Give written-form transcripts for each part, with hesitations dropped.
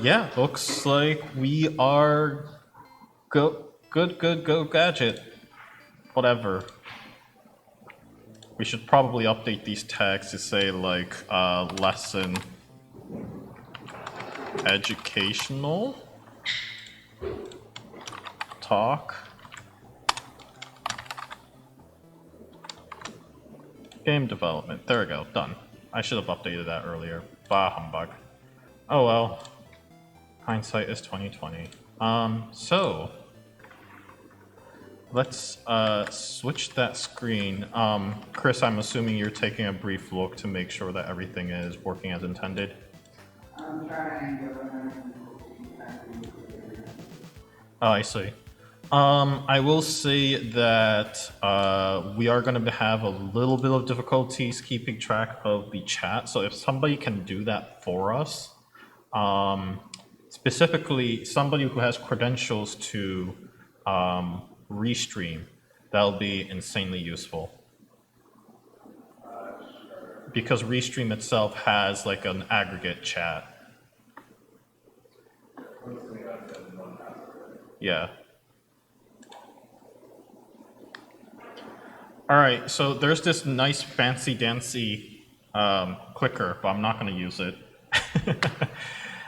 Yeah, looks like we are go gadget. Whatever. We should probably update these tags to say like lesson educational talk game development. There we go, done. I should have updated that earlier. Bah humbug. Oh well. Hindsight is 2020. So let's switch that screen. Chris, I'm assuming you're taking a brief look to make sure that everything is working as intended. I'm trying to Oh, I see. I will say that we are going to have a little bit of difficulties keeping track of the chat. So if somebody can do that for us, specifically somebody who has credentials to restream, that'll be insanely useful. Because Restream itself has like an aggregate chat. Yeah. All right, so there's this nice fancy dancy clicker, but I'm not going to use it.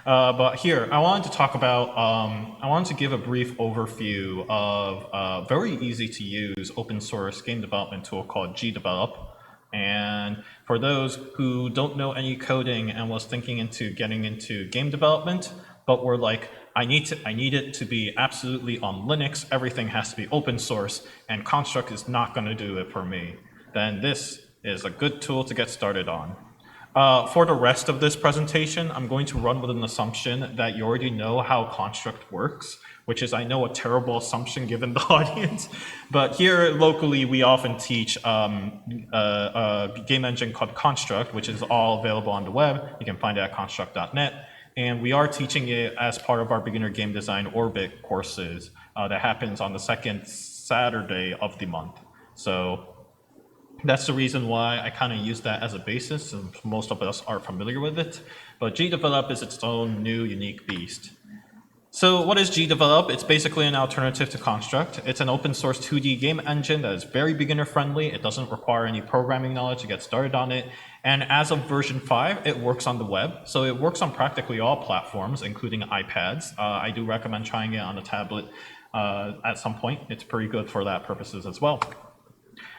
But here, I wanted to talk about, I wanted to give a brief overview of a very easy to use open source game development tool called GDevelop. And for those who don't know any coding and was thinking into getting into game development, but were like, I need it to be absolutely on Linux, everything has to be open source, and Construct is not going to do it for me, then this is a good tool to get started on. For the rest of this presentation, I'm going to run with an assumption that you already know how Construct works, which is, I know, a terrible assumption given the audience. But here locally, we often teach a game engine called Construct, which is all available on the web. You can find it at construct.net. And we are teaching it as part of our beginner game design Orbit courses that happens on the second Saturday of the month. So that's the reason why I kind of use that as a basis, and most of us are familiar with it. But GDevelop is its own new, unique beast. So what is GDevelop? It's basically an alternative to Construct. It's an open source 2D game engine that is very beginner friendly. It doesn't require any programming knowledge to get started on it. And as of version 5, it works on the web. So it works on practically all platforms, including iPads. I do recommend trying it on a tablet at some point. It's pretty good for that purposes as well.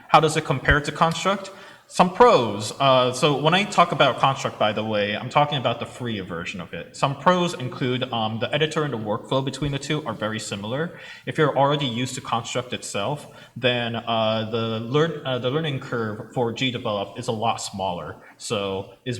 How does it compare to Construct? Some pros. So when I talk about Construct, by the way, I'm talking about the free version of it. Some pros include the editor and the workflow between the two are very similar. If you're already used to Construct itself, then the learning curve for GDevelop is a lot smaller. So it's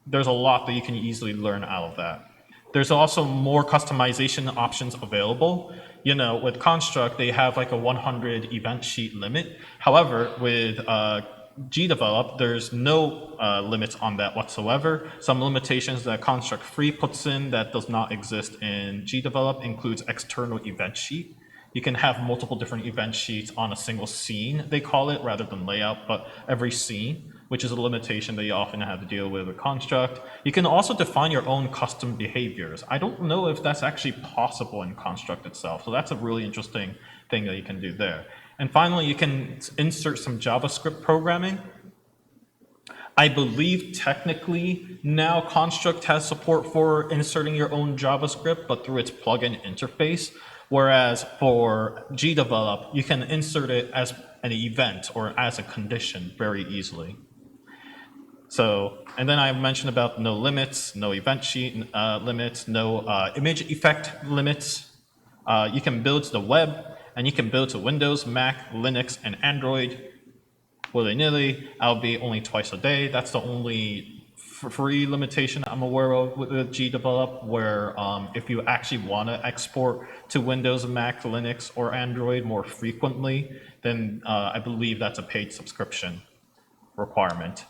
there's a lot that you can easily learn out of that. There's also more customization options available. You know, with Construct, they have like a 100 event sheet limit. However, with GDevelop, there's no limits on that whatsoever. Some limitations that Construct Free puts in that does not exist in GDevelop includes external event sheet. You can have multiple different event sheets on a single scene, they call it, rather than layout, but every scene, which is a limitation that you often have to deal with Construct. You can also define your own custom behaviors. I don't know if that's actually possible in Construct itself, so that's a really interesting thing that you can do there. And finally, you can insert some JavaScript programming. I believe technically now Construct has support for inserting your own JavaScript, but through its plugin interface. Whereas for GDevelop, you can insert it as an event or as a condition very easily. So, and then I mentioned about no limits, no event sheet limits, no image effect limits. You can build to the web, and you can build to Windows, Mac, Linux, and Android willy-nilly. I'll be only twice a day. That's the only free limitation I'm aware of with GDevelop, where if you actually want to export to Windows, Mac, Linux, or Android more frequently, then I believe that's a paid subscription requirement.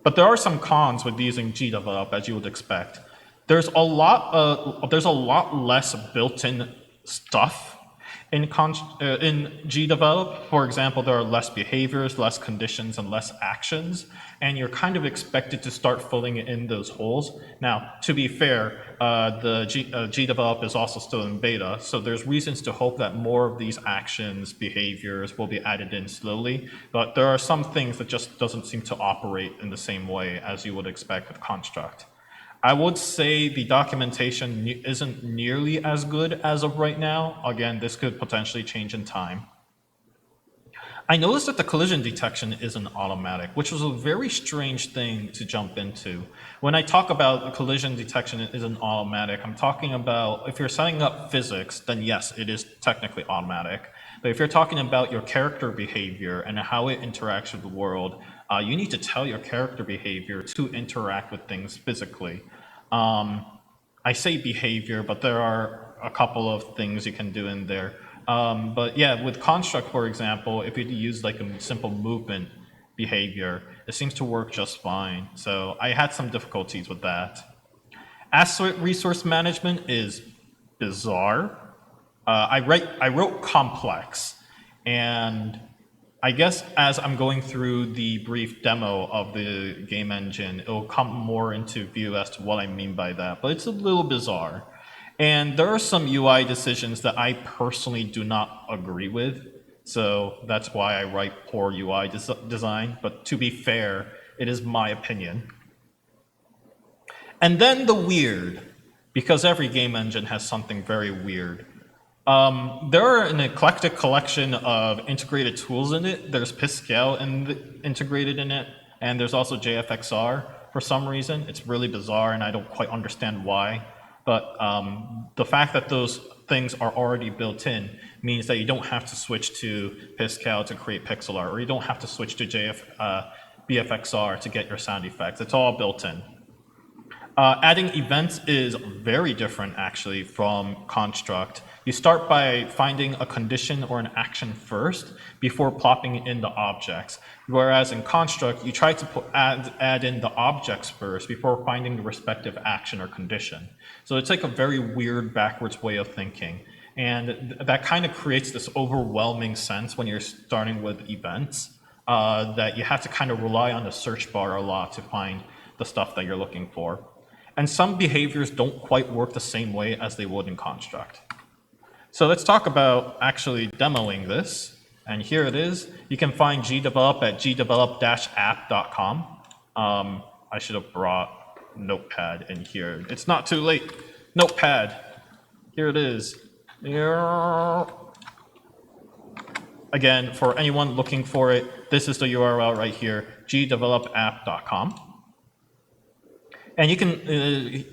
But there are some cons with using GDevelop, as you would expect. There's a lot less built-in stuff. In GDevelop, for example, there are less behaviors, less conditions, and less actions, and you're kind of expected to start filling in those holes. Now, to be fair, GDevelop is also still in beta, so there's reasons to hope that more of these actions, behaviors will be added in slowly, but there are some things that just doesn't seem to operate in the same way as you would expect with Construct. I would say the documentation isn't nearly as good as of right now. Again, this could potentially change in time. I noticed that the collision detection isn't automatic, which was a very strange thing to jump into. When I talk about the collision detection isn't automatic, I'm talking about if you're setting up physics, then yes, it is technically automatic. But if you're talking about your character behavior and how it interacts with the world, you need to tell your character behavior to interact with things physically. I say behavior, but there are a couple of things you can do in there. But yeah, with Construct, for example, if you use like a simple movement behavior, it seems to work just fine. So I had some difficulties with that. Asset resource management is bizarre. I wrote complex, and I guess as I'm going through the brief demo of the game engine, it'll come more into view as to what I mean by that, but it's a little bizarre. And there are some UI decisions that I personally do not agree with, so that's why I write poor UI design, but to be fair, it is my opinion. And then the weird, because every game engine has something very weird. There are an eclectic collection of integrated tools in it. There's Pascal integrated in it, and there's also JFXR for some reason. It's really bizarre, and I don't quite understand why. But the fact that those things are already built in means that you don't have to switch to Pascal to create pixel art, or you don't have to switch to BFXR to get your sound effects. It's all built in. Adding events is very different, actually, from Construct. You start by finding a condition or an action first before plopping in the objects. Whereas in Construct, you try to add in the objects first before finding the respective action or condition. So it's like a very weird backwards way of thinking. And that kind of creates this overwhelming sense when you're starting with events that you have to kind of rely on the search bar a lot to find the stuff that you're looking for. And some behaviors don't quite work the same way as they would in Construct. So let's talk about actually demoing this. And here it is. You can find GDevelop at gdevelop-app.com. I should have brought Notepad in here. It's not too late. Notepad. Here it is. Again, for anyone looking for it, this is the URL right here, gdevelop-app.com. And you can, it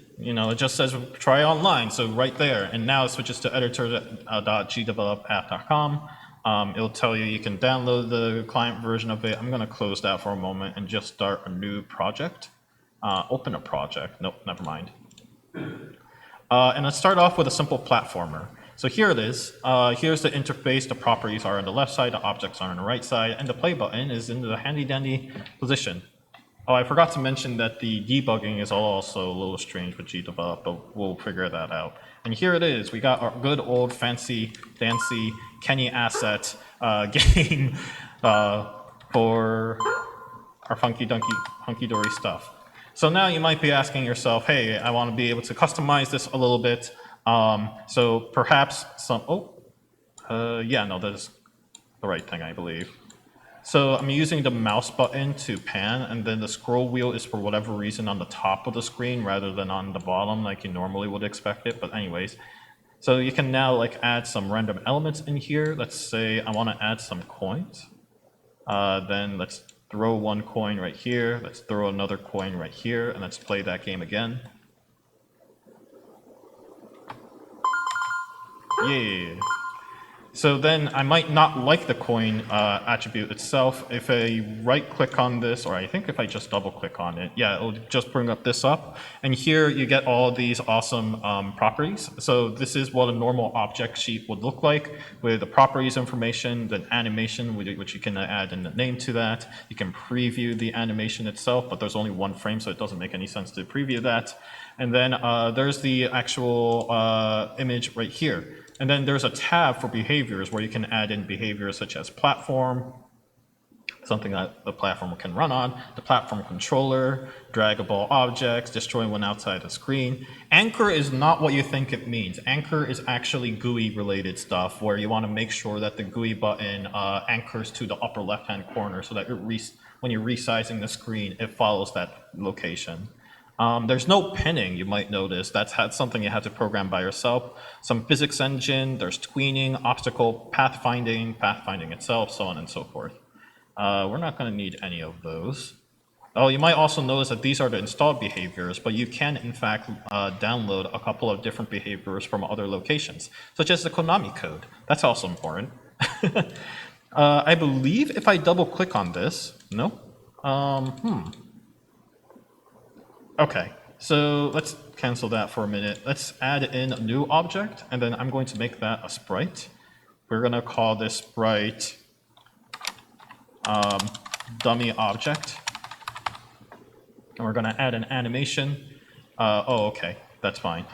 just says try online, so right there. And now it switches to editor.gdevelop-app.com. It'll tell you can download the client version of it. I'm going to close that for a moment and just start a new project. Open a project. Nope, never mind. And let's start off with a simple platformer. So here it is. Here's the interface. The properties are on the left side, the objects are on the right side, and the play button is in the handy-dandy position. Oh, I forgot to mention that the debugging is also a little strange with GDevelop, but we'll figure that out. And here it is. We got our good old fancy Kenny asset game for our hunky-dory stuff. So now you might be asking yourself, hey, I want to be able to customize this a little bit. So perhaps that is the right thing, I believe. So I'm using the mouse button to pan, and then the scroll wheel is for whatever reason on the top of the screen rather than on the bottom like you normally would expect it. But anyways, so you can now add some random elements in here. Let's say I want to add some coins. Then let's throw one coin right here. Let's throw another coin right here, and let's play that game again. Yeah. So then I might not like the coin attribute itself. If I right-click on this, or I think if I just double-click on it, yeah, it'll just bring this up. And here you get all these awesome properties. So this is what a normal object sheet would look like with the properties information, the animation, which you can add in the name to that. You can preview the animation itself, but there's only one frame, so it doesn't make any sense to preview that. And then there's the actual image right here. And then there's a tab for behaviors where you can add in behaviors such as platform, something that the platform can run on, the platform controller, draggable objects, destroy when outside the screen. Anchor is not what you think it means. Anchor is actually GUI related stuff where you want to make sure that the GUI button anchors to the upper left hand corner so that when you're resizing the screen, it follows that location. There's no pinning, you might notice. That's something you have to program by yourself. Some physics engine, there's tweening, obstacle, pathfinding itself, so on and so forth. We're not going to need any of those. Oh, you might also notice that these are the installed behaviors, but you can, in fact, download a couple of different behaviors from other locations, such as the Konami code. That's also important. I believe if I double-click on this, no? Okay, so let's cancel that for a minute. Let's add in a new object, and then I'm going to make that a sprite. We're going to call this sprite dummy object, and we're going to add an animation. Oh, okay, that's fine.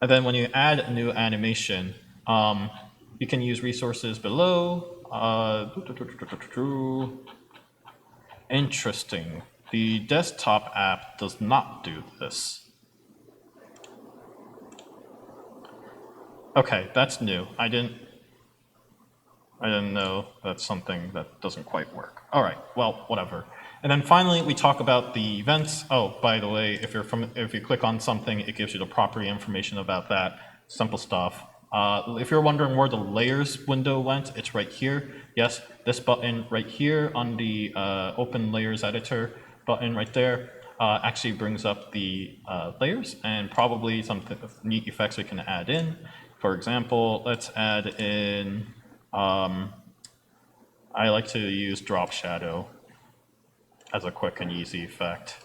And then when you add a new animation, you can use resources below. Interesting. The desktop app does not do this. Okay, that's new. I didn't know that's something that doesn't quite work. All right, well, whatever. And then finally, we talk about the events. Oh, by the way, if you click on something, it gives you the property information about that. Simple stuff. If you're wondering where the layers window went, it's right here. Yes, this button right here on the Open Layers Editor button right there actually brings up the layers and probably some neat effects we can add in. For example, let's add in, I like to use drop shadow as a quick and easy effect.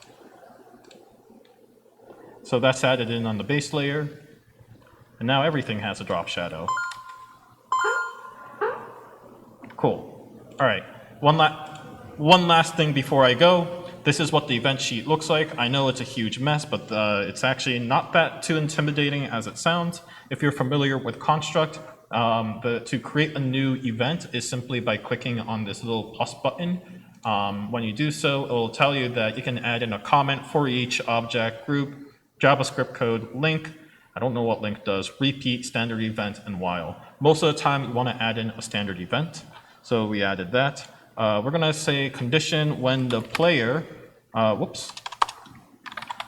So that's added in on the base layer. And now everything has a drop shadow. Cool. All right, one last thing before I go. This is what the event sheet looks like. I know it's a huge mess, but it's actually not that too intimidating as it sounds. If you're familiar with Construct, to create a new event is simply by clicking on this little plus button. When you do so, it will tell you that you can add in a comment for each object, group, JavaScript code, link. I don't know what link does, repeat, standard event, and while. Most of the time, you want to add in a standard event. So we added that. We're going to say condition when the player, whoops.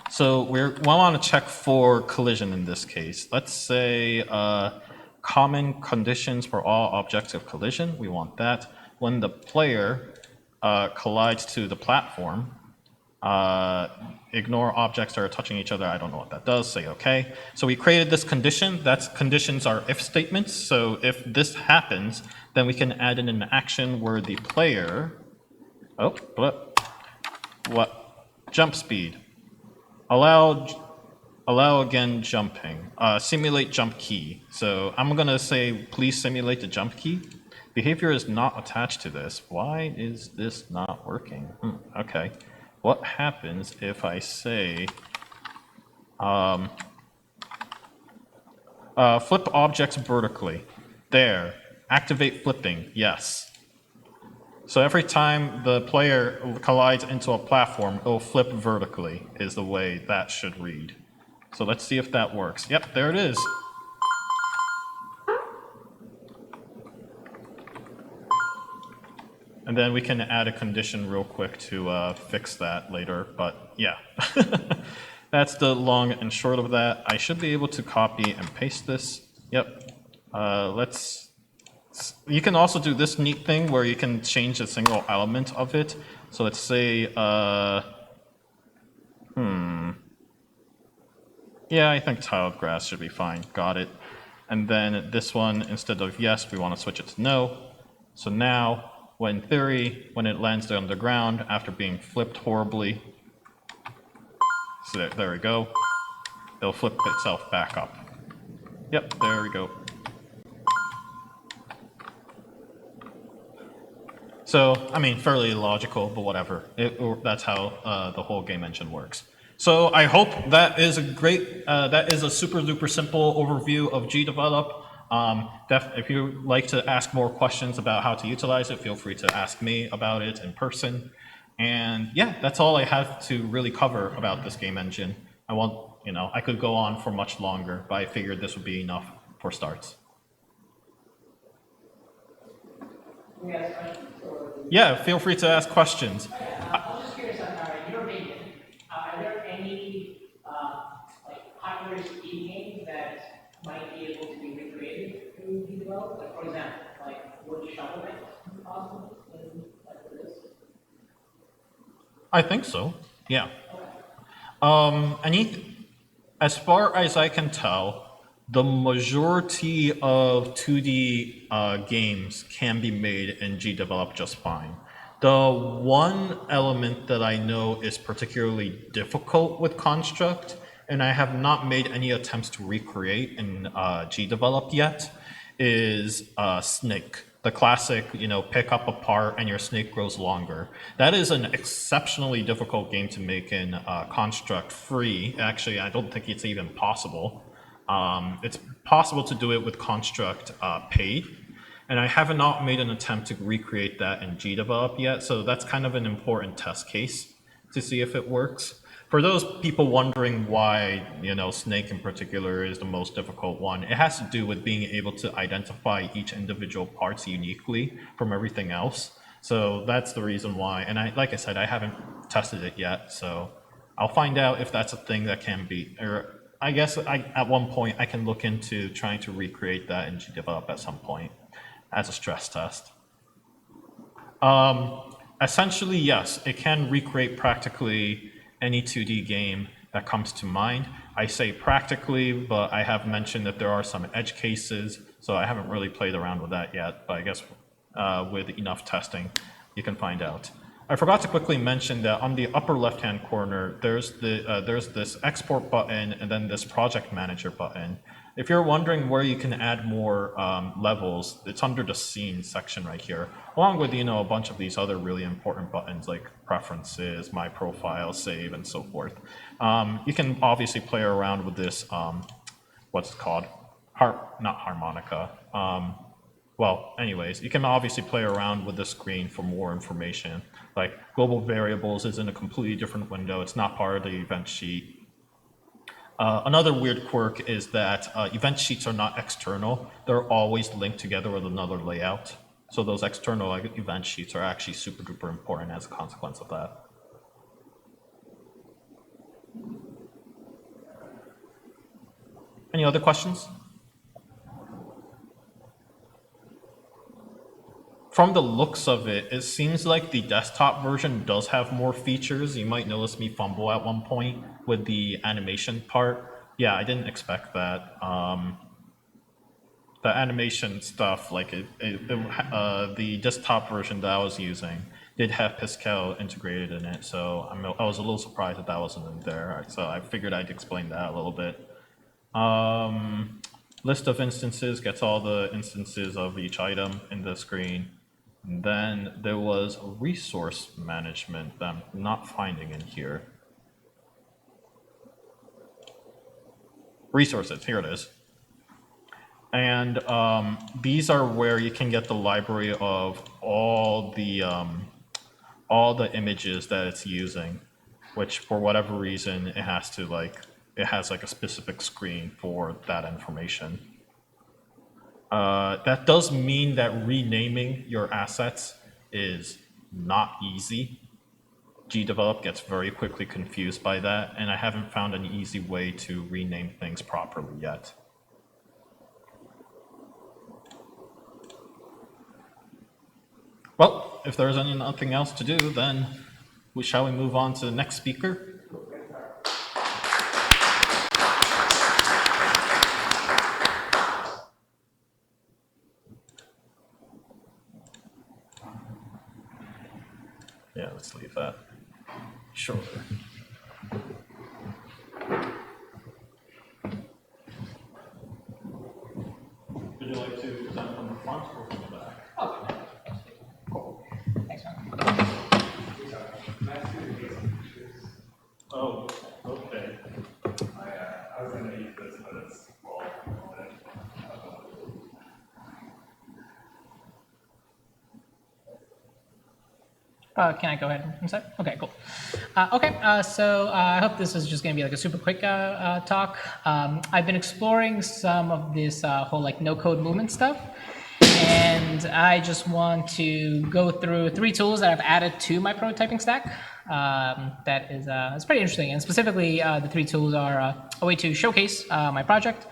So we want to check for collision in this case. Let's say common conditions for all objects of collision. We want that. When the player collides to the platform, ignore objects that are touching each other. I don't know what that does. Say OK. So we created this condition. Conditions are if statements. So if this happens, then we can add in an action where the player, jump speed, allow again jumping, simulate jump key. So I'm going to say please simulate the jump key. Behavior is not attached to this. Why is this not working? OK. What happens if I say flip objects vertically? There. Activate flipping. Yes. So every time the player collides into a platform, it will flip vertically is the way that should read. So let's see if that works. Yep, there it is. And then we can add a condition real quick to fix that later, but yeah. That's the long and short of that. I should be able to copy and paste this. Yep. You can also do this neat thing where you can change a single element of it. So let's say, yeah, I think tiled grass should be fine. Got it. And then this one, instead of yes, we want to switch it to no. So now, in theory, when it lands on the ground after being flipped horribly, so there we go, it'll flip itself back up. Yep, there we go. So, I mean, fairly logical, but whatever. That's how the whole game engine works. So I hope that is a great, that is a super duper simple overview of GDevelop. If you'd like to ask more questions about how to utilize it, feel free to ask me about it in person. And yeah, that's all I have to really cover about this game engine. I won't, I could go on for much longer, but I figured this would be enough for starts. Yeah, feel free to ask questions. I was just curious on your opinion. Are there any popular Steam games that might be able to be recreated through GDevelop? Like, for example, would Shovel Knight be possible in this? I think so. Yeah. As far as I can tell, the majority of 2D games can be made in GDevelop just fine. The one element that I know is particularly difficult with Construct, and I have not made any attempts to recreate in GDevelop yet, is Snake. The classic, pick up a part and your snake grows longer. That is an exceptionally difficult game to make in Construct free. Actually, I don't think it's even possible. It's possible to do it with Construct paid, and I have not made an attempt to recreate that in GDevelop yet, so that's kind of an important test case to see if it works. For those people wondering why, Snake in particular is the most difficult one, it has to do with being able to identify each individual parts uniquely from everything else. So that's the reason why. And like I said, I haven't tested it yet, so I'll find out if that's a thing that can be, or I guess at one point I can look into trying to recreate that in GDevelop at some point as a stress test. Essentially, yes, it can recreate practically any 2D game that comes to mind. I say practically, but I have mentioned that there are some edge cases, so I haven't really played around with that yet, but I guess with enough testing, you can find out. I forgot to quickly mention that on the upper left-hand corner, there's this export button and then this project manager button. If you're wondering where you can add more levels, it's under the scene section right here, along with a bunch of these other really important buttons like preferences, my profile, save, and so forth. You can obviously play around with this, what's it called? Not harmonica. Well, anyways, you can obviously play around with the screen for more information. Like global variables is in a completely different window. It's not part of the event sheet. Another weird quirk is that event sheets are not external. They're always linked together with another layout. So those external event sheets are actually super duper important as a consequence of that. Any other questions? From the looks of it, it seems like the desktop version does have more features. You might notice me fumble at one point with the animation part. Yeah, I didn't expect that. The animation stuff, like the desktop version that I was using did have Pascal integrated in it, so I was a little surprised that that wasn't in there. So I figured I'd explain that a little bit. List of instances gets all the instances of each item in the screen. And then there was resource management that I'm not finding in here. Resources, here it is. And these are where you can get the library of all the images that it's using, which for whatever reason it has a specific screen for that information. That does mean that renaming your assets is not easy. GDevelop gets very quickly confused by that, and I haven't found an easy way to rename things properly yet. Well, if there's nothing else to do, then shall we move on to the next speaker? Yeah, let's leave that. Sure. Would you like to present from the front or from the back? Oh, cool. Thanks, man. Oh, okay. Can I go ahead and start? Okay, cool. So I hope this is just going to be like a super quick talk. I've been exploring some of this whole like no-code movement stuff, and I just want to go through 3 tools that I've added to my prototyping stack. That is it's pretty interesting, and specifically the 3 tools are a way to showcase my project,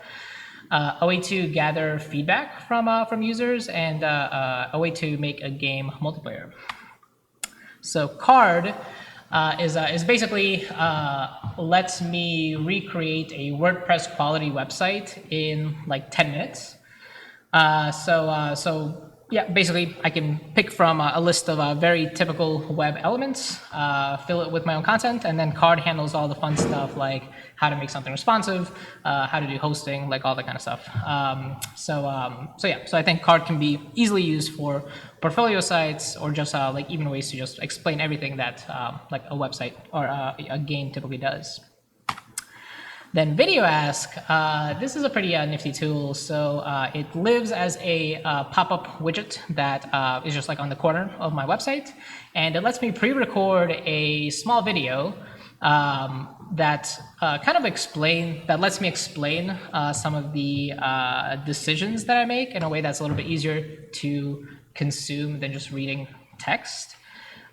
a way to gather feedback from users, and a way to make a game multiplayer. So Card is basically lets me recreate a WordPress quality website in like 10 minutes. So yeah, basically I can pick from a list of very typical web elements, fill it with my own content, and then Card handles all the fun stuff like how to make something responsive, how to do hosting, like all that kind of stuff. So I think Card can be easily used for portfolio sites or just like even ways to just explain everything that like a website or a game typically does. Then Video Ask, this is a pretty nifty tool. So it lives as a pop-up widget that is just like on the corner of my website. And it lets me pre-record a small video that lets me explain some of the decisions that I make in a way that's a little bit easier to consume than just reading text.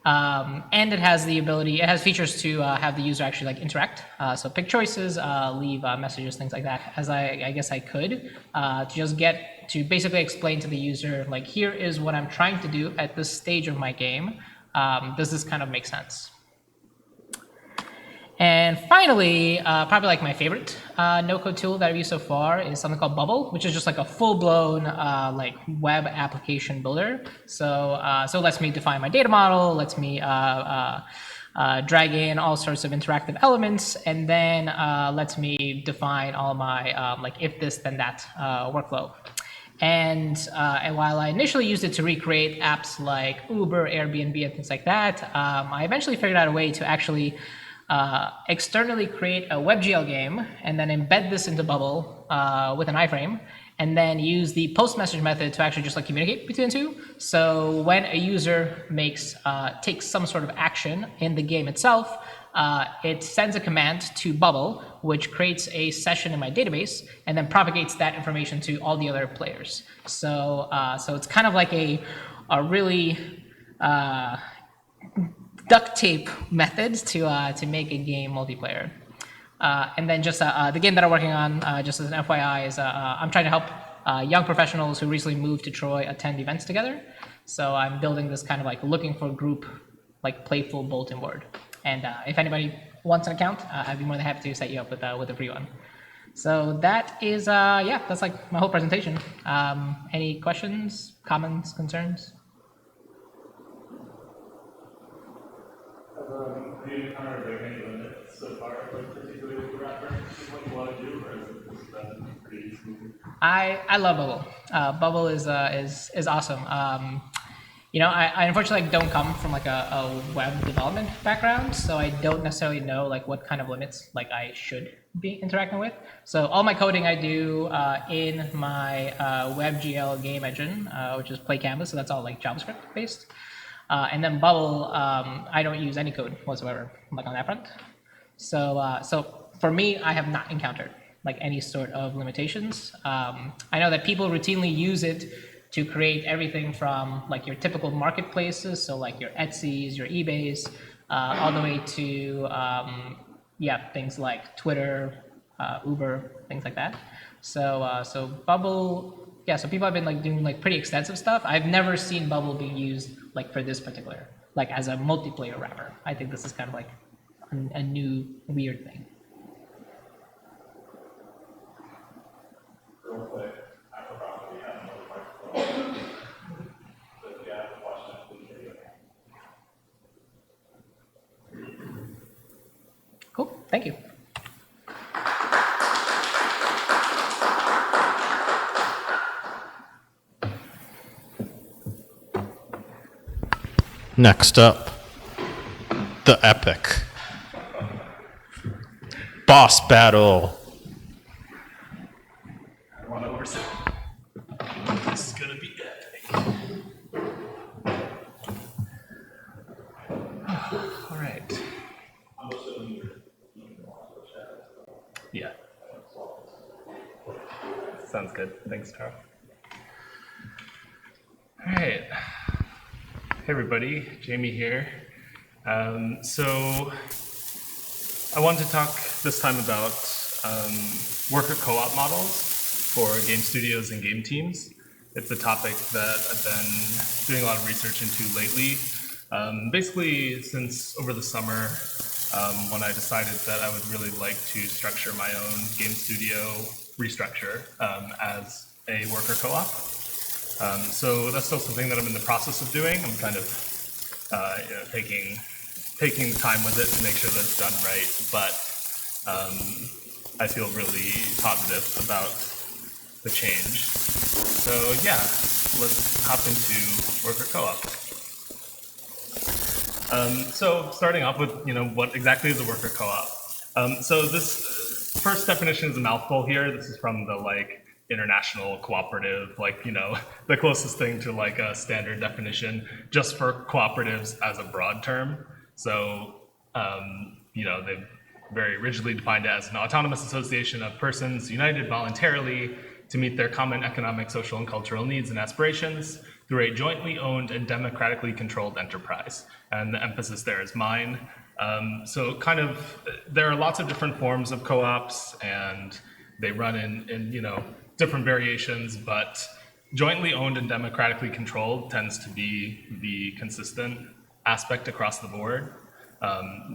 And it has the ability, it has features to have the user actually like interact. So pick choices, leave messages, things like that, as I guess I could, to just get to basically explain to the user, like, here is what I'm trying to do at this stage of my game. Does this kind of make sense? And finally, probably like my favorite no-code tool that I've used so far is something called Bubble, which is just like a full-blown like web application builder. So it lets me define my data model, lets me drag in all sorts of interactive elements, and then lets me define all my like if this then that workflow. And while I initially used it to recreate apps like Uber, Airbnb, and things like that, I eventually figured out a way to actually externally create a WebGL game and then embed this into Bubble with an iframe, and then use the post message method to actually just like communicate between the two. So when a user takes some sort of action in the game itself, it sends a command to Bubble, which creates a session in my database and then propagates that information to all the other players. So it's kind of like a really duct tape methods to make a game multiplayer. And then just the game that I'm working on, just as an FYI, is I'm trying to help young professionals who recently moved to Troy attend events together. So I'm building this kind of like looking for group, like playful bulletin board. And if anybody wants an account, I'd be more than happy to set you up with a free one. So that is, yeah, that's like my whole presentation. Any questions, comments, concerns? Have you encountered like any limits so far, like particularly with the wrapper, what you want to do, or is it just pretty smooth? I love Bubble. Bubble is awesome. You know, I unfortunately don't come from like a web development background, so I don't necessarily know like what kind of limits like I should be interacting with. So all my coding I do in my WebGL game engine, which is Play Canvas, so that's all like JavaScript based. And then Bubble, I don't use any code whatsoever, like on that front. So for me, I have not encountered like any sort of limitations. I know that people routinely use it to create everything from like your typical marketplaces, so like your Etsy's, your eBay's, all the way to yeah, things like Twitter, Uber, things like that. So Bubble, yeah, so people have been like doing like pretty extensive stuff. I've never seen Bubble being used like for this particular, like as a multiplayer wrapper. I think this is kind of like a new weird thing. Real quick, I forgot we had another microphone. So if you have a question, please raise your hand. Cool, thank you. Next up, the epic boss battle. I don't want to oversee. This is gonna be epic. Sounds good. Thanks, Tara. All right. Hey, everybody. Jamie here. So I wanted to talk this time about worker co-op models for game studios and game teams. It's a topic that I've been doing a lot of research into lately. Basically, since over the summer, when I decided that I would really like to structure my own game studio restructure as a worker co-op. So that's still something that I'm in the process of doing. I'm kind of taking the time with it to make sure that it's done right, but I feel really positive about the change. So yeah, let's hop into worker co-op. So starting off with, what exactly is a worker co-op? So this first definition is a mouthful here. This is from the international cooperative, the closest thing to a standard definition just for cooperatives as a broad term. So, they've very rigidly defined it as an autonomous association of persons united voluntarily to meet their common economic, social, and cultural needs and aspirations through a jointly owned and democratically controlled enterprise. And the emphasis there is mine. So there are lots of different forms of co-ops, and they run in different variations, but jointly owned and democratically controlled tends to be the consistent aspect across the board.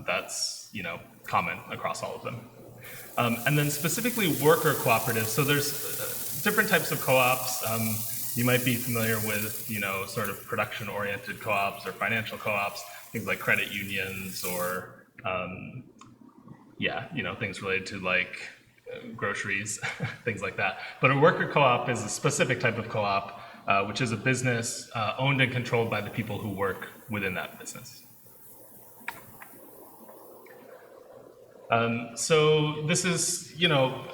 That's common across all of them. And then specifically worker cooperatives. So there's different types of co-ops. You might be familiar with sort of production-oriented co-ops or financial co-ops, things like credit unions or things related to groceries, things like that. But a worker co-op is a specific type of co-op, which is a business owned and controlled by the people who work within that business. So this is,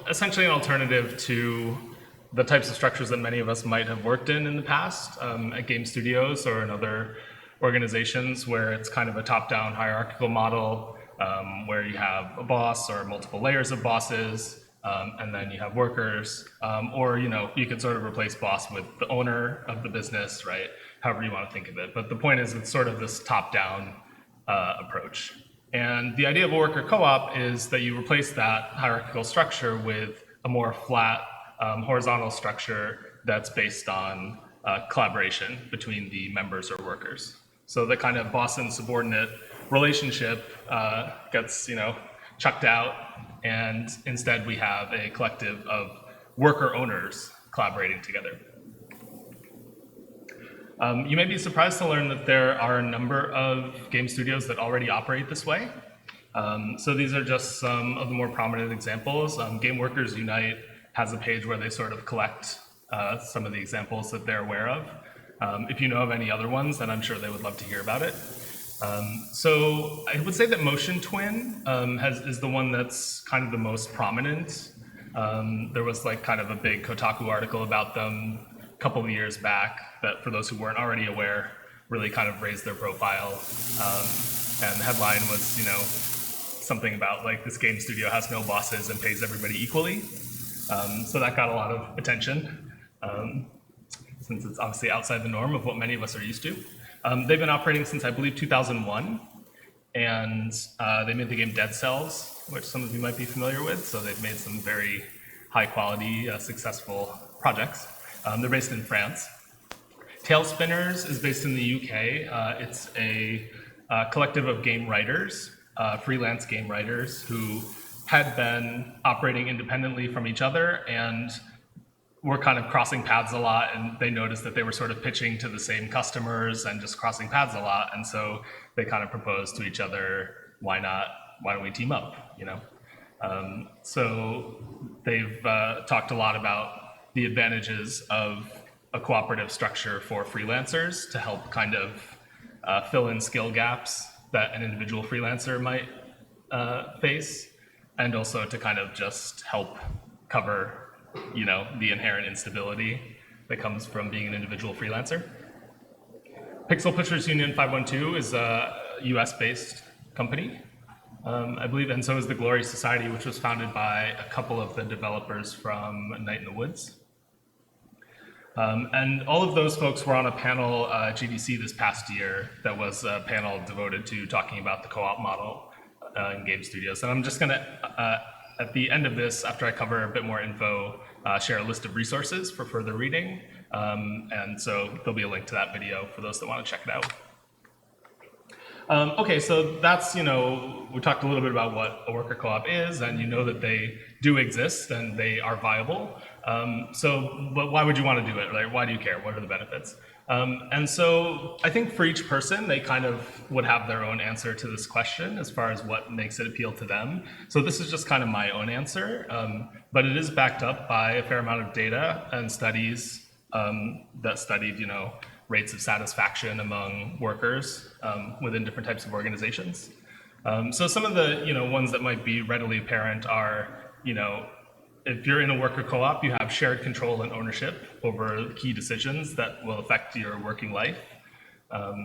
essentially an alternative to the types of structures that many of us might have worked in the past at game studios or in other organizations where it's kind of a top-down hierarchical model where you have a boss or multiple layers of bosses, and then you have workers, or you could sort of replace boss with the owner of the business, right? However you want to think of it. But the point is it's sort of this top-down approach. And the idea of a worker co-op is that you replace that hierarchical structure with a more flat horizontal structure that's based on collaboration between the members or workers. So the kind of boss and subordinate relationship gets chucked out, and instead we have a collective of worker owners collaborating together. You may be surprised to learn that there are a number of game studios that already operate this way. So these are just some of the more prominent examples. Game Workers Unite has a page where they sort of collect some of the examples that they're aware of. If you know of any other ones, then I'm sure they would love to hear about it. So I would say that Motion Twin is the one that's kind of the most prominent. There was kind of a big Kotaku article about them a couple of years back that, for those who weren't already aware, really kind of raised their profile. And the headline was, something about this game studio has no bosses and pays everybody equally. So that got a lot of attention, since it's obviously outside the norm of what many of us are used to. They've been operating since, I believe, 2001, and they made the game Dead Cells, which some of you might be familiar with. So they've made some very high-quality, successful projects. They're based in France. Tailspinners is based in the UK. It's a collective of game writers, freelance game writers, who had been operating independently from each other and were kind of crossing paths a lot, and they noticed that they were sort of pitching to the same customers and just crossing paths a lot, and so they kind of proposed to each other, why don't we team up, So they've talked a lot about the advantages of a cooperative structure for freelancers to help kind of fill in skill gaps that an individual freelancer might face, and also to kind of just help cover the inherent instability that comes from being an individual freelancer. Pixel Pushers Union 512 is a US-based company, I believe, and so is the Glory Society, which was founded by a couple of the developers from Night in the Woods. And all of those folks were on a panel GDC this past year that was a panel devoted to talking about the co-op model in game studios. And I'm just going to, at the end of this, after I cover a bit more info, share a list of resources for further reading. And so there'll be a link to that video for those that want to check it out. Okay, so that's, we talked a little bit about what a worker co-op is, and you know that they do exist and they are viable. But why would you want to do it? Like, why do you care? What are the benefits? And so I think for each person, they kind of would have their own answer to this question as far as what makes it appeal to them. So this is just kind of my own answer, but it is backed up by a fair amount of data and studies that studied, rates of satisfaction among workers within different types of organizations. So some of the ones that might be readily apparent are, if you're in a worker co-op, you have shared control and ownership over key decisions that will affect your working life.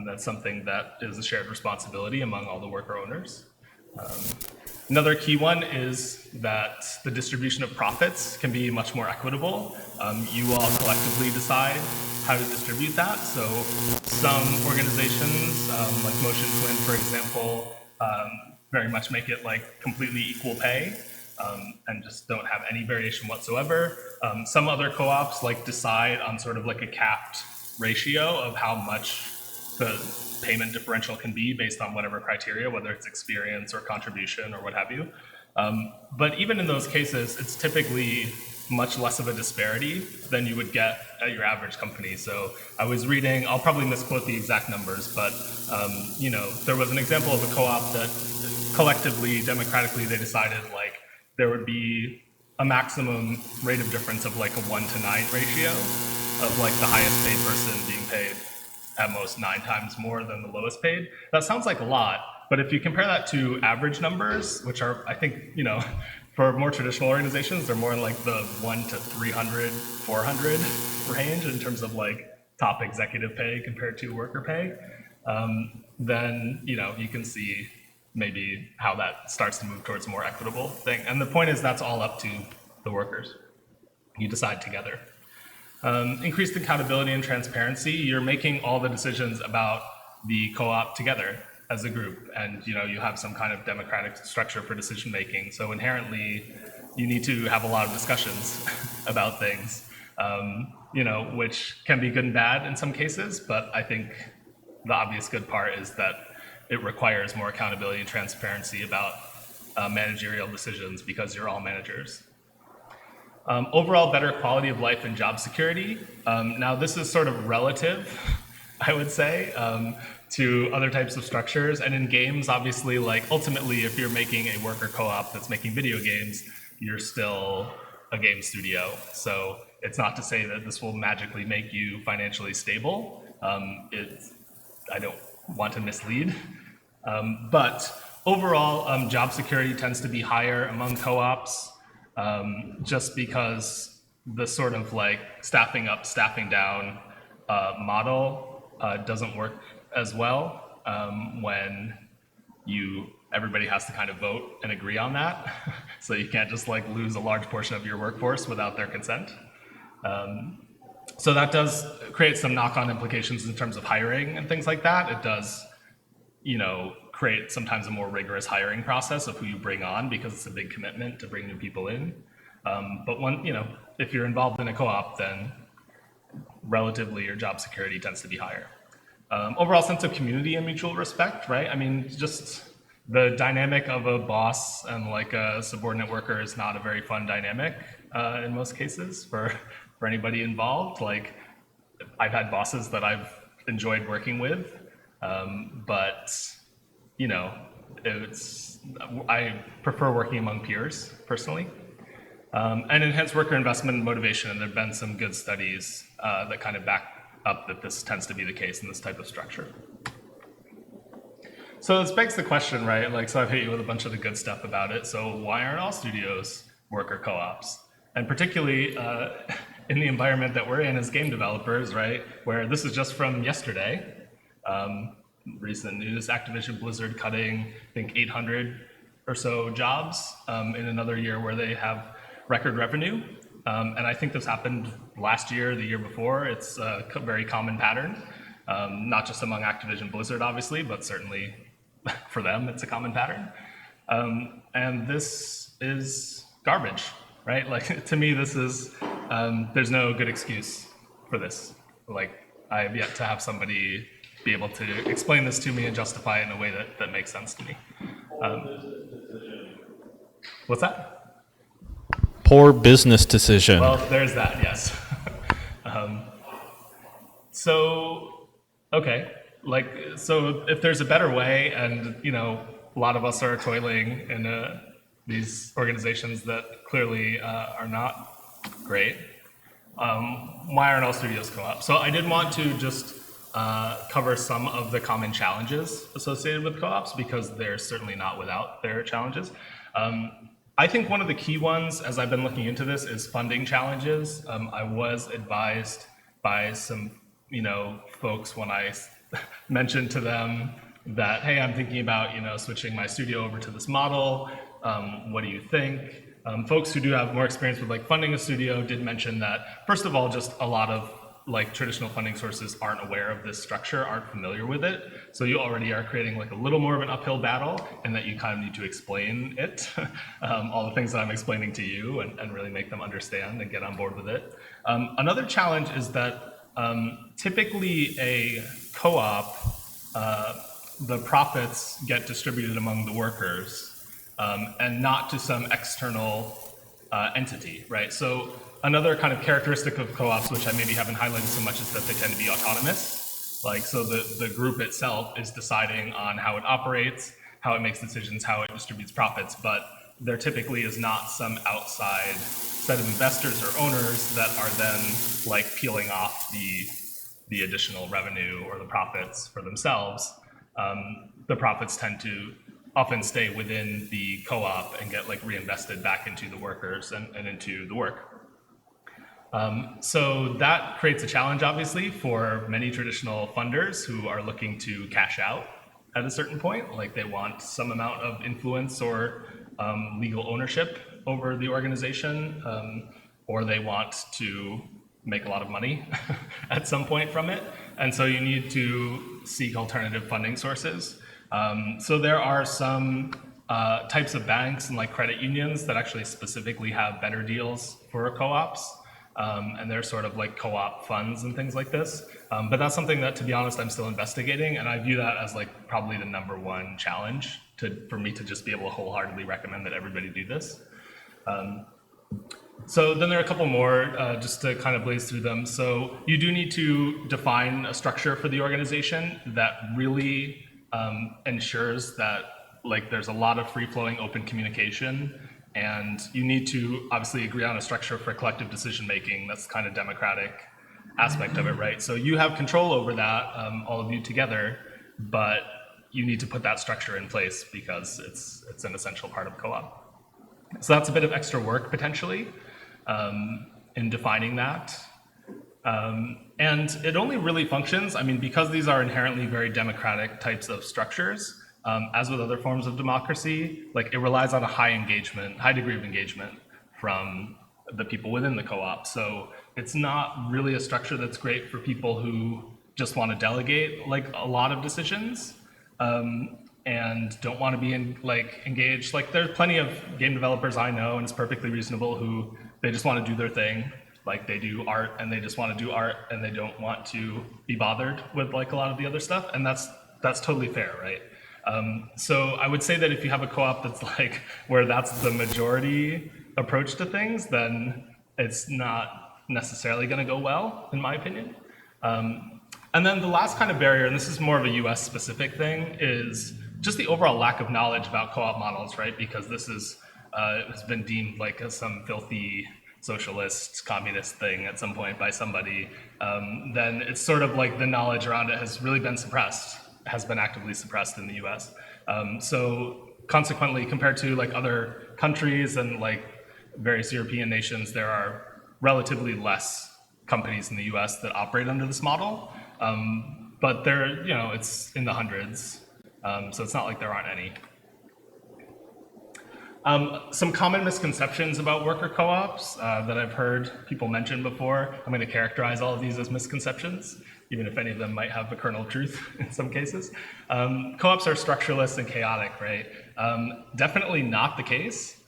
That's something that is a shared responsibility among all the worker owners. Another key one is that the distribution of profits can be much more equitable. You all collectively decide how to distribute that. So some organizations, like Motion Twin, for example, very much make it like completely equal pay and just don't have any variation whatsoever. Some other co-ops like decide on sort of like a capped ratio of how much the payment differential can be based on whatever criteria, whether it's experience or contribution or what have you. But even in those cases, it's typically much less of a disparity than you would get at your average company. So I was reading, I'll probably misquote the exact numbers, but there was an example of a co-op that collectively, democratically, they decided like there would be a maximum rate of difference of like a 1-to-9 ratio of like the highest paid person being paid at most 9 times more than the lowest paid. That sounds like a lot, but if you compare that to average numbers, which are, I think, for more traditional organizations, they're more in like the 1 to 300, 400 range in terms of like top executive pay compared to worker pay, then, you can see maybe how that starts to move towards a more equitable thing. And the point is that's all up to the workers. You decide together. Increased accountability and transparency. You're making all the decisions about the co-op together as a group, and you have some kind of democratic structure for decision making. So inherently, you need to have a lot of discussions about things, which can be good and bad in some cases. But I think the obvious good part is that it requires more accountability and transparency about managerial decisions because you're all managers. Overall better quality of life and job security. Now this is sort of relative, I would say, to other types of structures. And in games, obviously, like ultimately, if you're making a worker co-op that's making video games, you're still a game studio. So it's not to say that this will magically make you financially stable. I don't want to mislead. But overall, job security tends to be higher among co-ops. Just because the sort of like staffing up, staffing down model doesn't work as well when everybody has to kind of vote and agree on that. So you can't just like lose a large portion of your workforce without their consent. So that does create some knock-on implications in terms of hiring and things like that. It does, create sometimes a more rigorous hiring process of who you bring on because it's a big commitment to bring new people in. But if you're involved in a co-op, then relatively your job security tends to be higher. Overall sense of community and mutual respect, right? I mean, just the dynamic of a boss and like a subordinate worker is not a very fun dynamic in most cases for anybody involved. Like I've had bosses that I've enjoyed working with, but I prefer working among peers personally. And enhanced worker investment and motivation, and there have been some good studies that kind of back up that this tends to be the case in this type of structure. So this begs the question, right? Like, so I've hit you with a bunch of the good stuff about it. So why aren't all studios worker co-ops? And particularly in the environment that we're in as game developers, right? Where this is just from yesterday. Recent news, Activision Blizzard cutting, I think 800 or so jobs in another year where they have record revenue. And I think this happened last year, the year before. It's a very common pattern, not just among Activision Blizzard, obviously, but certainly for them, it's a common pattern. And this is garbage, right? Like, to me, this is, there's no good excuse for this. Like, I have yet to have somebody be able to explain this to me and justify it in a way that makes sense to me. What's that? Poor business decision. Well, there's that, yes. So, okay, like, so if there's a better way, and, you know, a lot of us are toiling in these organizations that clearly are not great, why aren't all studios co-op? So I did want to just cover some of the common challenges associated with co-ops, because they're certainly not without their challenges. I think one of the key ones, as I've been looking into this, is funding challenges. I was advised by some, you know, folks when I mentioned to them that, hey, I'm thinking about, you know, switching my studio over to this model. What do you think? Folks who do have more experience with like funding a studio did mention that, first of all, just a lot of like traditional funding sources aren't aware of this structure, aren't familiar with it. So you already are creating like a little more of an uphill battle, and that you kind of need to explain it, all the things that I'm explaining to you, and really make them understand and get on board with it. Another challenge is that typically a co-op, the profits get distributed among the workers, and not to some external entity, right? So another kind of characteristic of co-ops, which I maybe haven't highlighted so much, is that they tend to be autonomous. Like, so the group itself is deciding on how it operates, how it makes decisions, how it distributes profits, but there typically is not some outside set of investors or owners that are then like peeling off the additional revenue or the profits for themselves. The profits tend to often stay within the co-op and get like reinvested back into the workers and into the work. So that creates a challenge, obviously, for many traditional funders who are looking to cash out at a certain point. Like, they want some amount of influence or legal ownership over the organization, or they want to make a lot of money at some point from it. And so you need to seek alternative funding sources. So there are some types of banks and like credit unions that actually specifically have better deals for co-ops. And they're sort of like co-op funds and things like this. But that's something that, to be honest, I'm still investigating, and I view that as like probably the #1 challenge for me to just be able to wholeheartedly recommend that everybody do this. So then there are a couple more, just to kind of blaze through them. So you do need to define a structure for the organization that really ensures that like there's a lot of free-flowing open communication. And you need to obviously agree on a structure for collective decision-making. That's kind of democratic aspect of it, right? So you have control over that, all of you together, but you need to put that structure in place because it's an essential part of co-op. So that's a bit of extra work potentially in defining that. And it only really functions, I mean, because these are inherently very democratic types of structures. As with other forms of democracy, like it relies on a high degree of engagement from the people within the co-op. So it's not really a structure that's great for people who just want to delegate like a lot of decisions and don't want to be engaged. Like, there's plenty of game developers I know, and it's perfectly reasonable, who they just want to do their thing. Like, they do art and they just want to do art and they don't want to be bothered with like a lot of the other stuff, and that's totally fair, right? So I would say that if you have a co-op that's like where that's the majority approach to things, then it's not necessarily going to go well, in my opinion. And then the last kind of barrier, and this is more of a US specific thing, is just the overall lack of knowledge about co-op models, right? Because this is has been deemed like some filthy socialist, communist thing at some point by somebody. Then it's sort of like the knowledge around it has really been suppressed. Has been actively suppressed in the US. So consequently, compared to like other countries and like various European nations, there are relatively less companies in the US that operate under this model. But they're, you know, it's in the hundreds. So it's not like there aren't any. Some common misconceptions about worker co-ops that I've heard people mention before. I'm going to characterize all of these as misconceptions, even if any of them might have a kernel of truth in some cases. Co-ops are structureless and chaotic, right? Definitely not the case.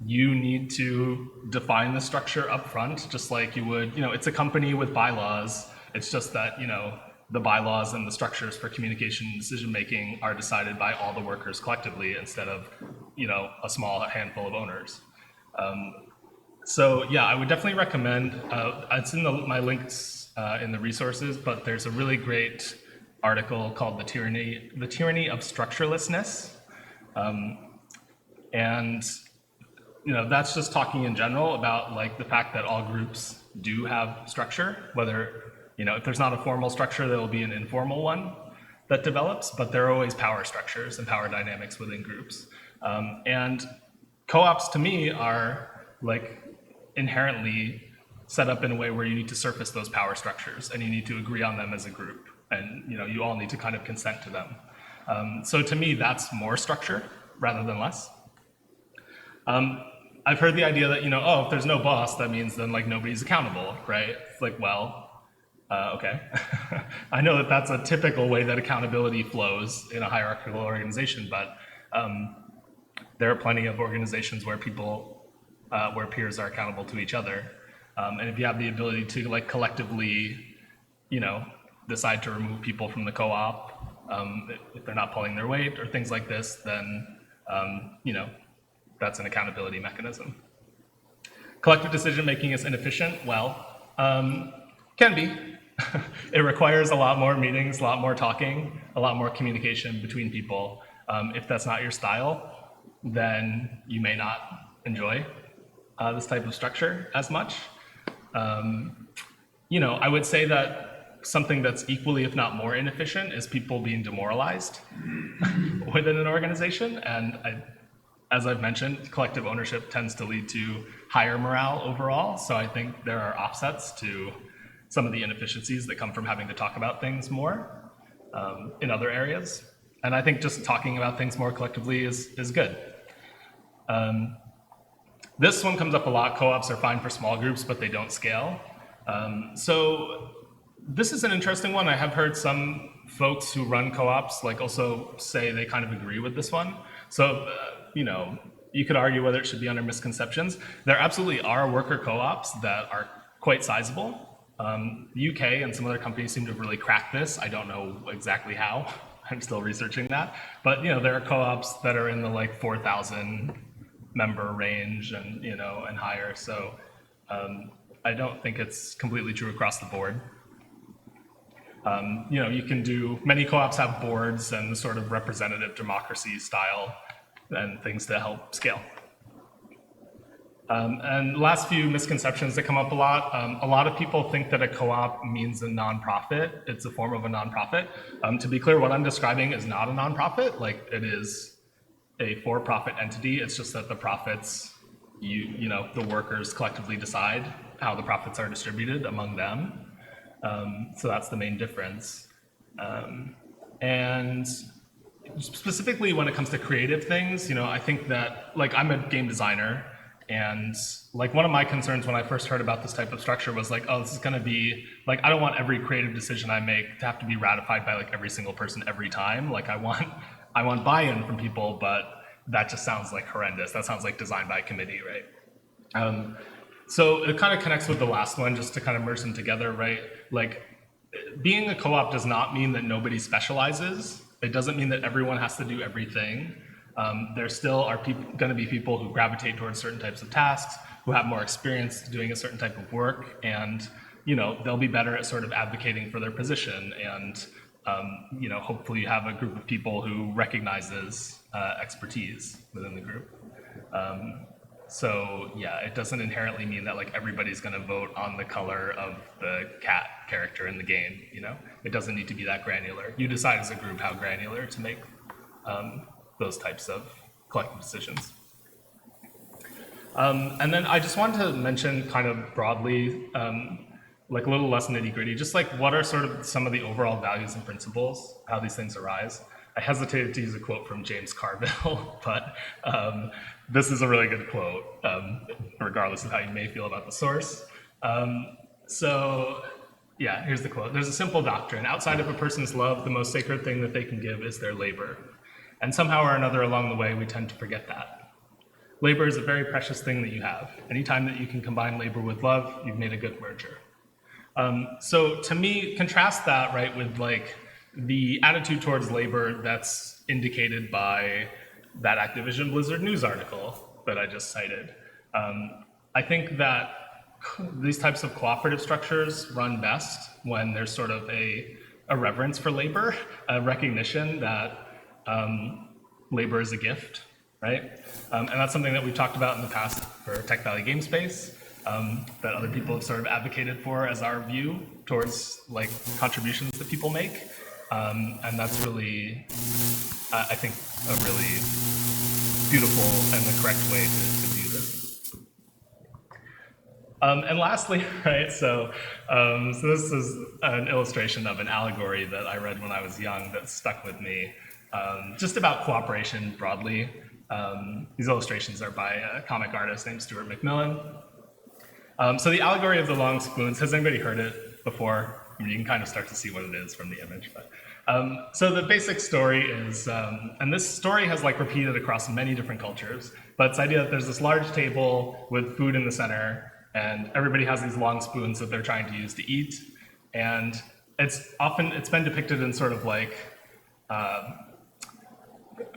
You need to define the structure up front, just like you would, it's a company with bylaws. It's just that, the bylaws and the structures for communication and decision-making are decided by all the workers collectively instead of, a small handful of owners. So yeah, I would definitely recommend, it's in my links in the resources, but there's a really great article called The Tyranny of Structurelessness. And that's just talking in general about like the fact that all groups do have structure, whether, if there's not a formal structure, there will be an informal one that develops, but there are always power structures and power dynamics within groups. And co-ops to me are like inherently set up in a way where you need to surface those power structures and you need to agree on them as a group. And you all need to kind of consent to them. So to me, that's more structure rather than less. I've heard the idea that, if there's no boss, that means then like nobody's accountable, right? It's like, well, okay. I know that that's a typical way that accountability flows in a hierarchical organization, but there are plenty of organizations where where peers are accountable to each other. And if you have the ability to like collectively, decide to remove people from the co-op, if they're not pulling their weight or things like this, then, that's an accountability mechanism. Collective decision-making is inefficient. Well, can be. It requires a lot more meetings, a lot more talking, a lot more communication between people. If that's not your style, then you may not enjoy this type of structure as much. I would say that something that's equally, if not more inefficient, is people being demoralized within an organization. And as I've mentioned, collective ownership tends to lead to higher morale overall. So I think there are offsets to some of the inefficiencies that come from having to talk about things more in other areas. And I think just talking about things more collectively is good. This one comes up a lot. Co-ops are fine for small groups, but they don't scale. So this is an interesting one. I have heard some folks who run co-ops like also say they kind of agree with this one. So, you could argue whether it should be under misconceptions. There absolutely are worker co-ops that are quite sizable. The UK and some other companies seem to have really cracked this. I don't know exactly how. I'm still researching that. But, there are co-ops that are in the like 4,000 member range and, and higher. So I don't think it's completely true across the board. You can many co-ops have boards and sort of representative democracy style and things to help scale. And last few misconceptions that come up a lot of people think that a co-op means a nonprofit. It's a form of a nonprofit. To be clear, what I'm describing is not a nonprofit. Like it is a for-profit entity. It's just that the profits, the workers collectively decide how the profits are distributed among them. So that's the main difference. And specifically when it comes to creative things, I think that, like, I'm a game designer, and like one of my concerns when I first heard about this type of structure was like, oh, this is going to be like, I don't want every creative decision I make to have to be ratified by like every single person every time. Like I want buy-in from people, but that just sounds like horrendous. That sounds like designed by committee, right? So it kind of connects with the last one, just to kind of merge them together, right? Like being a co-op does not mean that nobody specializes. It doesn't mean that everyone has to do everything. There still are going to be people who gravitate towards certain types of tasks, who have more experience doing a certain type of work, and they'll be better at sort of advocating for their position. And hopefully you have a group of people who recognizes expertise within the group. So yeah, it doesn't inherently mean that like everybody's going to vote on the color of the cat character in the game. It doesn't need to be that granular. You decide as a group how granular to make those types of collective decisions. And then I just wanted to mention kind of broadly, like a little less nitty gritty, just like what are sort of some of the overall values and principles, how these things arise. I hesitated to use a quote from James Carville, but this is a really good quote, regardless of how you may feel about the source. So yeah, here's the quote. There's a simple doctrine. Outside of a person's love, the most sacred thing that they can give is their labor. And somehow or another along the way, we tend to forget that. Labor is a very precious thing that you have. Anytime that you can combine labor with love, you've made a good merger. So to me, contrast that, right, with like the attitude towards labor that's indicated by that Activision Blizzard news article that I just cited. I think that these types of cooperative structures run best when there's sort of a reverence for labor, a recognition that labor is a gift, right? And that's something that we've talked about in the past for Tech Valley Game Space, that other people have sort of advocated for as our view towards like contributions that people make. And that's really, I think, a really beautiful and the correct way to view this. And lastly, right, so this is an illustration of an allegory that I read when I was young that stuck with me, just about cooperation broadly. These illustrations are by a comic artist named Stuart McMillan. So the allegory of the long spoons, has anybody heard it before? I mean, you can kind of start to see what it is from the image. But so the basic story is, and this story has like repeated across many different cultures, but it's the idea that there's this large table with food in the center, and everybody has these long spoons that they're trying to use to eat. And it's been depicted in sort of like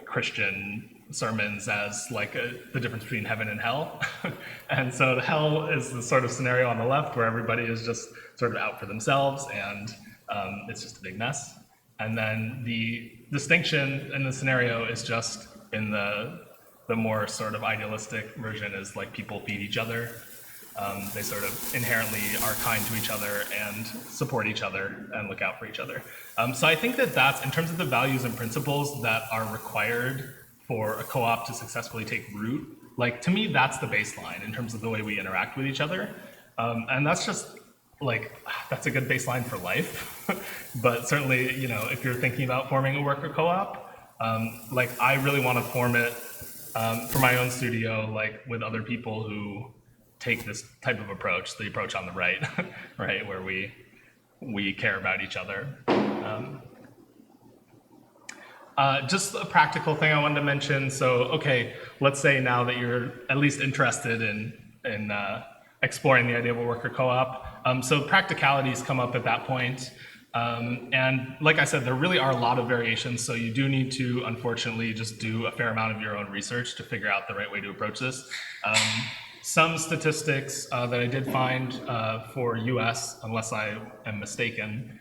Christian sermons as like the difference between heaven and hell. And so hell is the sort of scenario on the left where everybody is just sort of out for themselves and it's just a big mess. And then the distinction in the scenario is just in the more sort of idealistic version is like people feed each other. They sort of inherently are kind to each other and support each other and look out for each other. So I think that that's, in terms of the values and principles that are required for a co-op to successfully take root, like to me, that's the baseline in terms of the way we interact with each other. And that's just like, that's a good baseline for life. But certainly, you know, if you're thinking about forming a worker co-op, like I really want to form it for my own studio, like with other people who take this type of approach, the approach on the right, right, where we care about each other. Just a practical thing I wanted to mention. So, okay, let's say now that you're at least interested in exploring the idea of a worker co-op. So practicalities come up at that point. And like I said, there really are a lot of variations. So you do need to, unfortunately, just do a fair amount of your own research to figure out the right way to approach this. Some statistics that I did find for US, unless I am mistaken.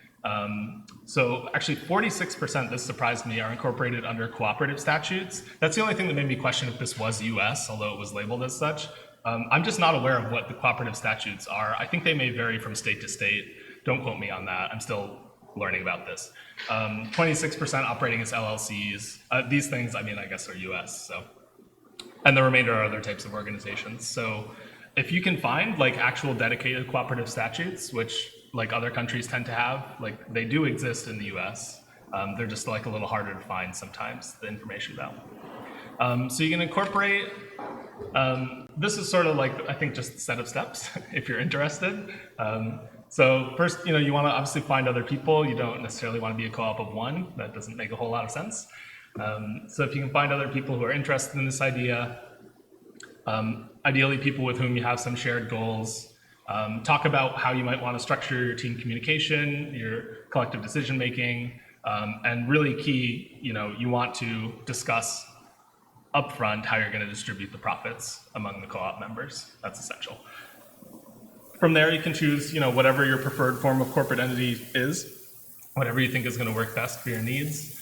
So actually 46%, this surprised me, are incorporated under cooperative statutes. That's the only thing that made me question if this was US, although it was labeled as such. I'm just not aware of what the cooperative statutes are. I think they may vary from state to state. Don't quote me on that. I'm still learning about this. 26% operating as LLCs. These things, I mean, I guess are US, so. And the remainder are other types of organizations. So if you can find like actual dedicated cooperative statutes, which like other countries tend to have, like they do exist in the US. They're just like a little harder to find sometimes, the information about. So you can incorporate, this is sort of like, I think just a set of steps if you're interested. So first, you know, you want to obviously find other people. You don't necessarily want to be a co-op of one. That doesn't make a whole lot of sense. So if you can find other people who are interested in this idea, ideally people with whom you have some shared goals, talk about how you might want to structure your team communication, your collective decision making, and really key, you know, you want to discuss upfront how you're going to distribute the profits among the co-op members. That's essential. From there, you can choose, you know, whatever your preferred form of corporate entity is, whatever you think is going to work best for your needs.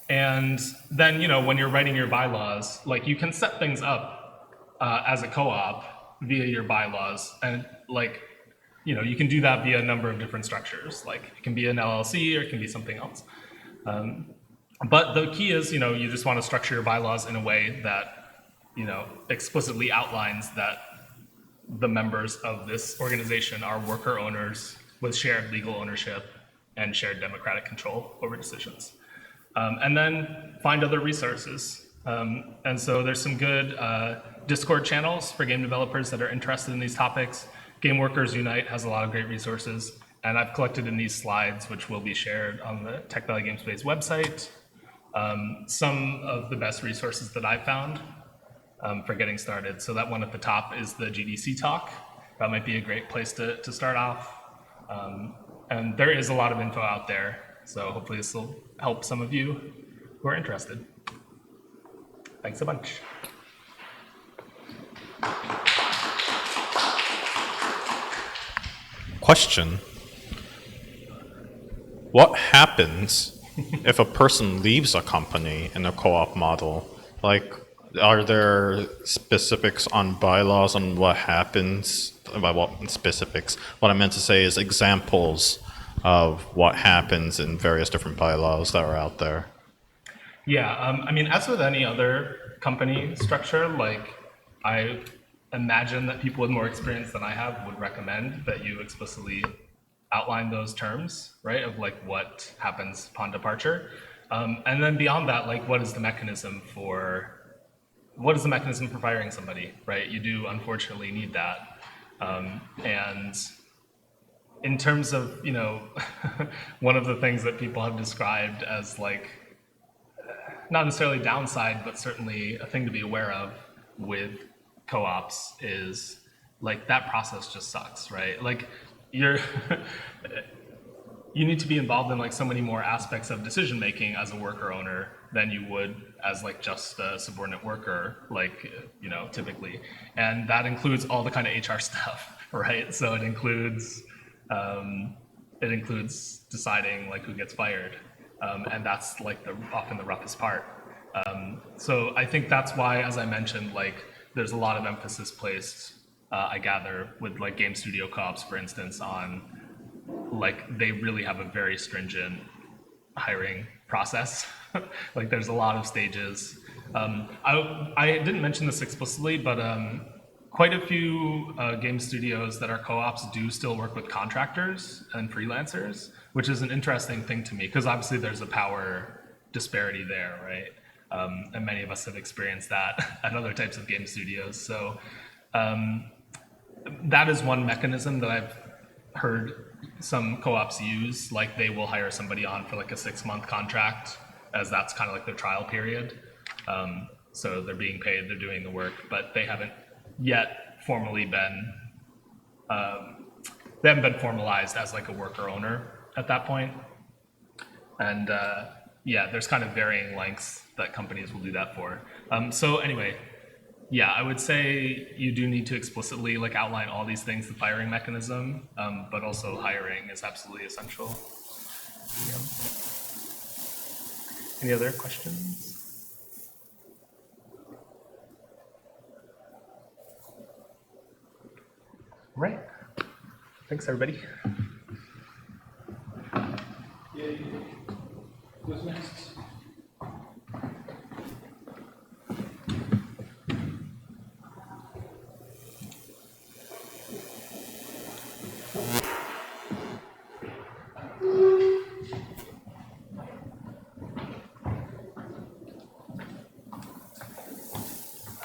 And then, you know, when you're writing your bylaws, like you can set things up as a co-op via your bylaws, and like, you know, you can do that via a number of different structures. Like it can be an LLC or it can be something else. But the key is, you know, you just want to structure your bylaws in a way that, you know, explicitly outlines that the members of this organization are worker owners with shared legal ownership and shared democratic control over decisions. And then find other resources. And so there's some good Discord channels for game developers that are interested in these topics. Game Workers Unite has a lot of great resources, and I've collected in these slides, which will be shared on the Tech Valley Game Space website, some of the best resources that I found for getting started. So that one at the top is the GDC talk. That might be a great place to start off. And there is a lot of info out there, so hopefully this will help some of you who are interested. Thanks a bunch. Question. What happens if a person leaves a company in a co-op model? Like, are there specifics on bylaws on what happens? By what specifics? What I meant to say is examples of what happens in various different bylaws that are out there. Yeah, I mean, as with any other company structure, like I imagine that people with more experience than I have would recommend that you explicitly outline those terms, right, of like what happens upon departure. And then beyond that, like what is the mechanism for firing somebody, right? You do unfortunately need that. And in terms of, you know, one of the things that people have described as like, not necessarily downside, but certainly a thing to be aware of with co-ops is like that process just sucks, right? Like you need to be involved in like so many more aspects of decision making as a worker owner than you would as like just a subordinate worker, like, you know, typically. And that includes all the kind of HR stuff, right? So it includes deciding like who gets fired. And that's like often the roughest part. So I think that's why, as I mentioned, like there's a lot of emphasis placed, I gather, with like game studio co-ops, for instance, on like they really have a very stringent hiring process. Like there's a lot of stages. I didn't mention this explicitly, but quite a few game studios that are co-ops do still work with contractors and freelancers, which is an interesting thing to me, because obviously there's a power disparity there, right? And many of us have experienced that at other types of game studios. So that is one mechanism that I've heard some co-ops use. Like they will hire somebody on for like a 6-month contract, as that's kind of like their trial period. So they're being paid, they're doing the work, but they haven't yet formally been, they haven't been formalized as like a worker owner at that point. And yeah, there's kind of varying lengths that companies will do that for. So anyway, yeah, I would say you do need to explicitly like outline all these things, the firing mechanism, but also hiring is absolutely essential. Yeah. Any other questions? Right. Thanks, everybody. Who's next?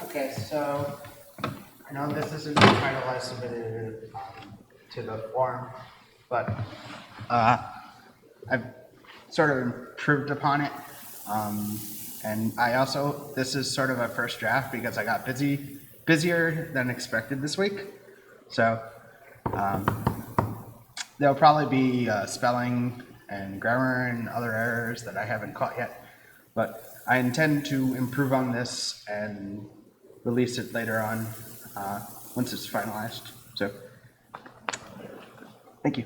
Okay, so I know this isn't the title I submitted to the forum, but I've sort of improved upon it. And I also, this is sort of a first draft because I got busier than expected this week. So there'll probably be spelling and grammar and other errors that I haven't caught yet. But I intend to improve on this and release it later on once it's finalized. So thank you.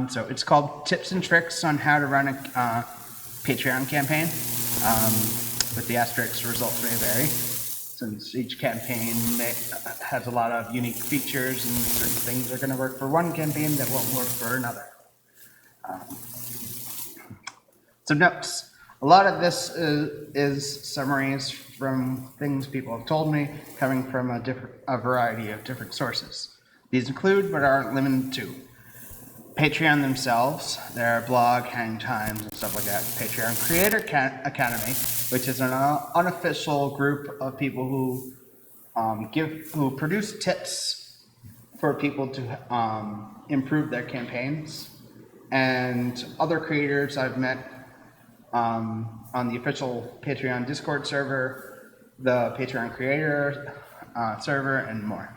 So it's called Tips and Tricks on How to Run a Patreon Campaign. With the asterisk, results may vary, since each campaign has a lot of unique features and certain things are going to work for one campaign that won't work for another. Some notes. A lot of this is summaries from things people have told me, coming from a variety of different sources. These include, but aren't limited to, Patreon themselves, their blog, hang times, and stuff like that. Patreon Creator Academy, which is an unofficial group of people who who produce tips for people to improve their campaigns, and other creators I've met on the official Patreon Discord server, the Patreon Creator server, and more.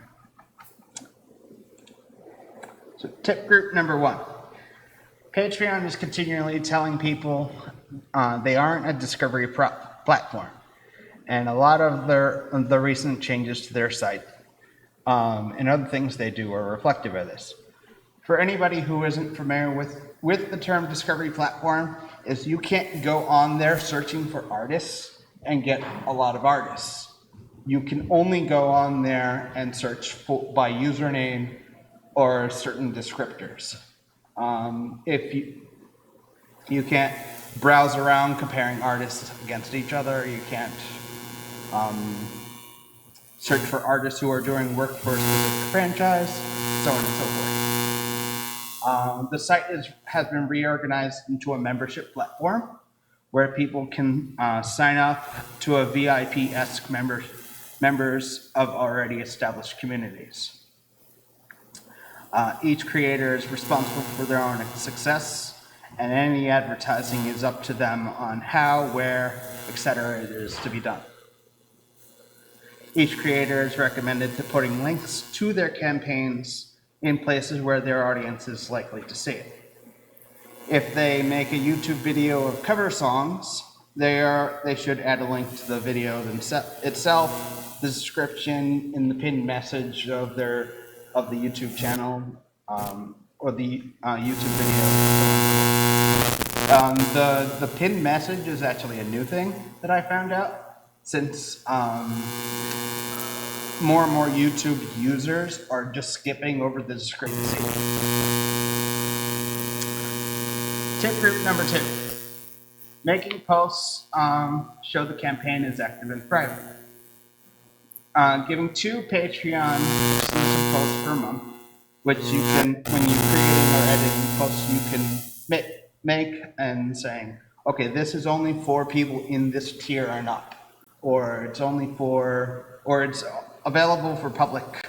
So tip group number 1. Patreon is continually telling people they aren't a discovery platform. And a lot of the recent changes to their site and other things they do are reflective of this. For anybody who isn't familiar with the term discovery platform, is you can't go on there searching for artists and get a lot of artists. You can only go on there and search by username or certain descriptors. If you can't browse around comparing artists against each other, you can't search for artists who are doing work for a specific franchise, so on and so forth. The site has been reorganized into a membership platform where people can sign up to a VIP-esque members of already established communities. Each creator is responsible for their own success, and any advertising is up to them on how, where, etc. it is to be done. Each creator is recommended to putting links to their campaigns in places where their audience is likely to see it. If they make a YouTube video of cover songs, they should add a link to the video itself, the description in the pinned message of the YouTube channel, or the YouTube video. The pinned message is actually a new thing that I found out, since more and more YouTube users are just skipping over the discrepancy. Tip group number 2. Making posts show the campaign is active and private. Giving 2 Patreon exclusive posts per month, which you can, when you're creating or editing posts, you can make and saying, okay, this is only for people in this tier or not, or it's only for, or it's available for public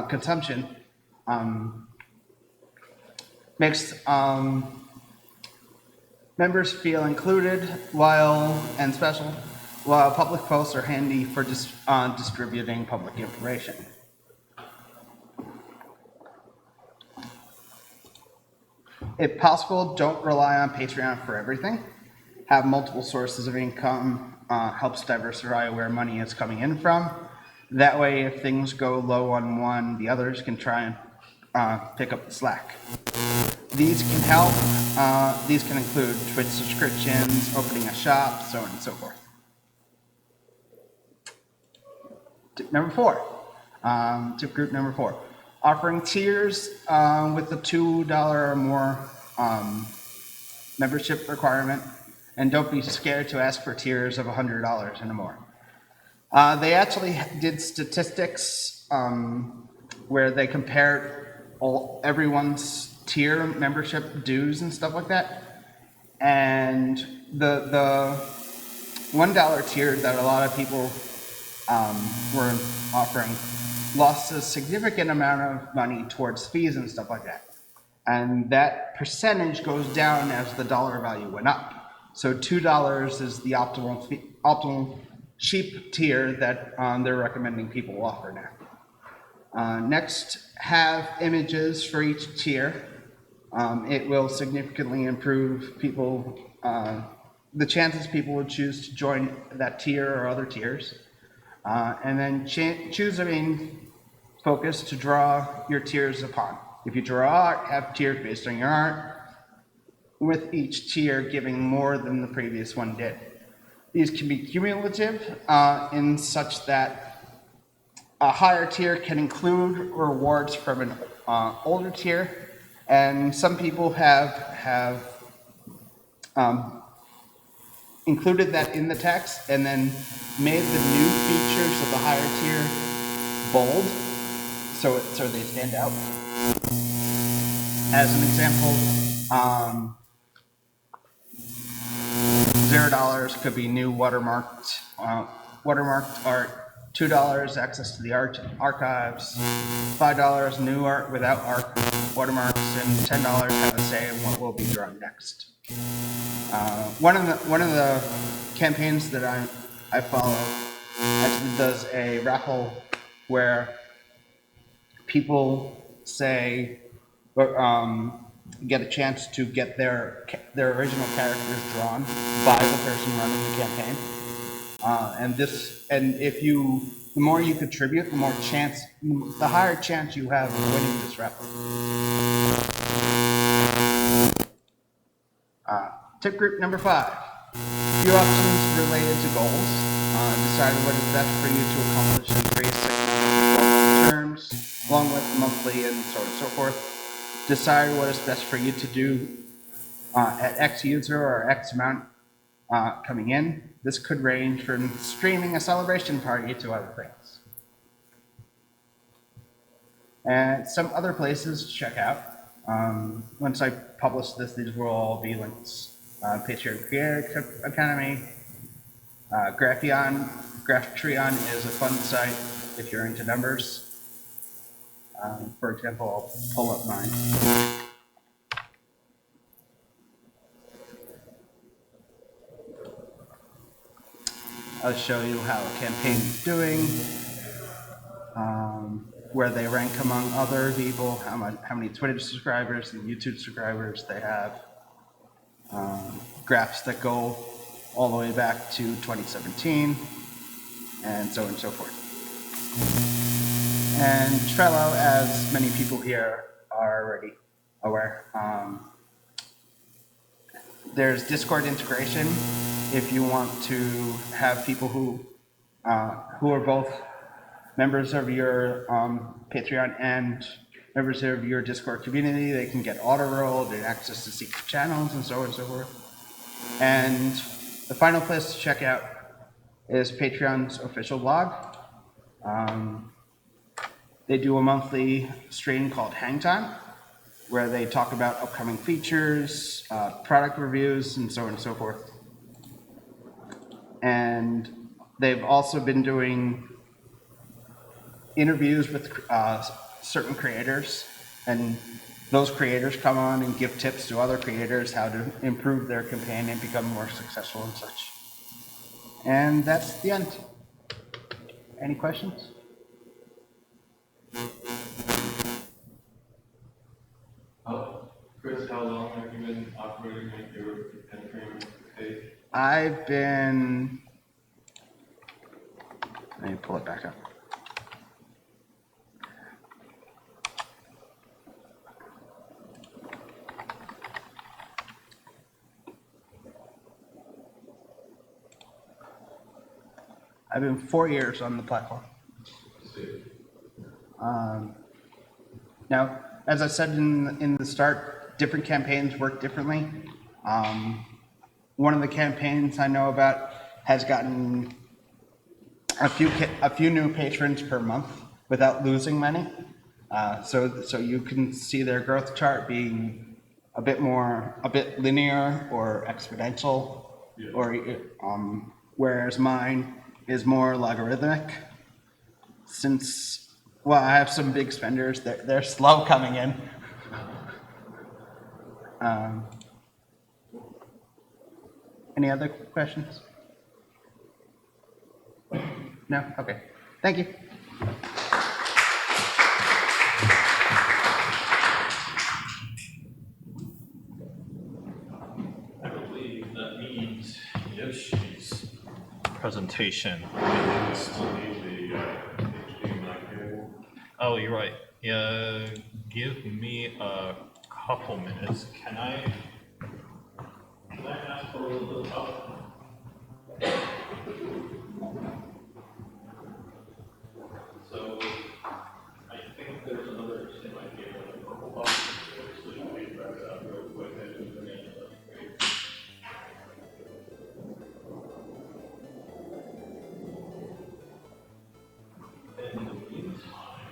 consumption. Makes members feel included and special, while public posts are handy for distributing public information. If possible, don't rely on Patreon for everything. Have multiple sources of income, helps diversify where money is coming in from. That way, if things go low on one, the others can try and pick up the slack. These can help. These can include Twitch subscriptions, opening a shop, so on and so forth. Tip number 4. Tip group number 4. Offering tiers with the $2 or more membership requirement, and don't be scared to ask for tiers of $100 and more. They actually did statistics where they compared everyone's tier membership dues and stuff like that, and the $1 tier that a lot of people were offering lost a significant amount of money towards fees and stuff like that. And that percentage goes down as the dollar value went up. So $2 is the optimal cheap tier that they're recommending people offer now. Next, have images for each tier. It will significantly improve the chances people will choose to join that tier or other tiers. And then choose a main focus to draw your tiers upon. If you draw art, have tiers based on your art, with each tier giving more than the previous one did. These can be cumulative in such that a higher tier can include rewards from an older tier, and some people have included that in the text and then made the new features of the higher tier bold, so they stand out. As an example, $0 could be new watermarked art. $2 access to the art archives. $5 new art without watermarks, and $10 have a say in what will be drawn next. One of the campaigns that I follow actually does a raffle where people say, get a chance to get their original characters drawn by the person running the campaign. The more you contribute, the higher chance you have of winning this raffle. Tip group number 5. Few options related to goals. Decide what is best for you to accomplish in 3, 6, 12 terms, along with monthly and so on and so forth. Decide what is best for you to do at X user or X amount coming in. This could range from streaming a celebration party to other things. And some other places to check out. Once I publish this, these will all be links. Patreon Creator Academy, Grapheon is a fun site if you're into numbers. For example, I'll pull up mine. I'll show you how a campaign is doing, where they rank among other people, how many Twitter subscribers and YouTube subscribers they have, graphs that go all the way back to 2017, and so on and so forth. And Trello, as many people here are already aware, there's Discord integration if you want to have people who are both members of your Patreon and members of your Discord community. They can get auto-rolled and access to secret channels and so on and so forth. And the final place to check out is Patreon's official blog. They do a monthly stream called Hang Time, where they talk about upcoming features, product reviews, and so on and so forth. And they've also been doing interviews with certain creators, and those creators come on and give tips to other creators how to improve their campaign and become more successful and such. And that's the end. Any questions? Chris, how long have you been operating at your Patreon page? I've been, let me pull it back up. I've been 4 years on the platform. Now, as I said in the start, different campaigns work differently. One of the campaigns I know about has gotten a few new patrons per month without losing money. So you can see their growth chart being a bit linear or exponential, or whereas mine is more logarithmic. Since, well, I have some big spenders, they're slow coming in. Any other questions? No? Okay. Thank you. I believe that means Yoshi's presentation is. Oh, you're right. Yeah, give me a couple minutes. Can I ask for a little bit of So I think there's another thing might be a purple box, so you can grab it out real quick and do the name of it. In the meantime,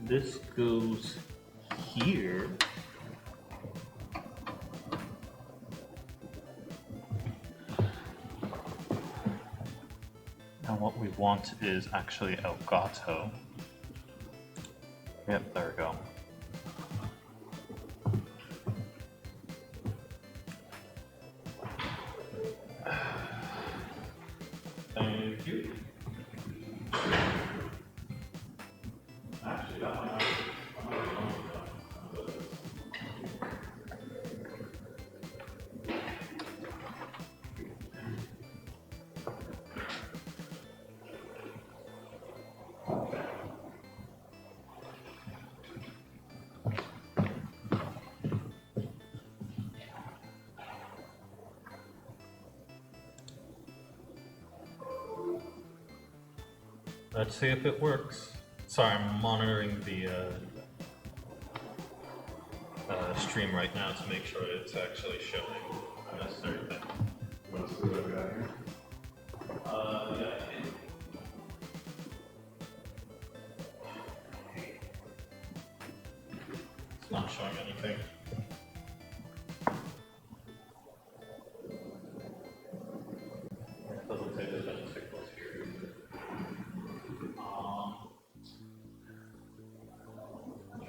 This goes here. And what we want is actually Elgato. Yep, there we go. Thank you. Actually, that might Let's see if it works. Sorry, I'm monitoring the stream right now to make sure it's actually showing the necessary thing. Want to see what I got here? Yeah. It's not showing anything. It doesn't say there's any signals here.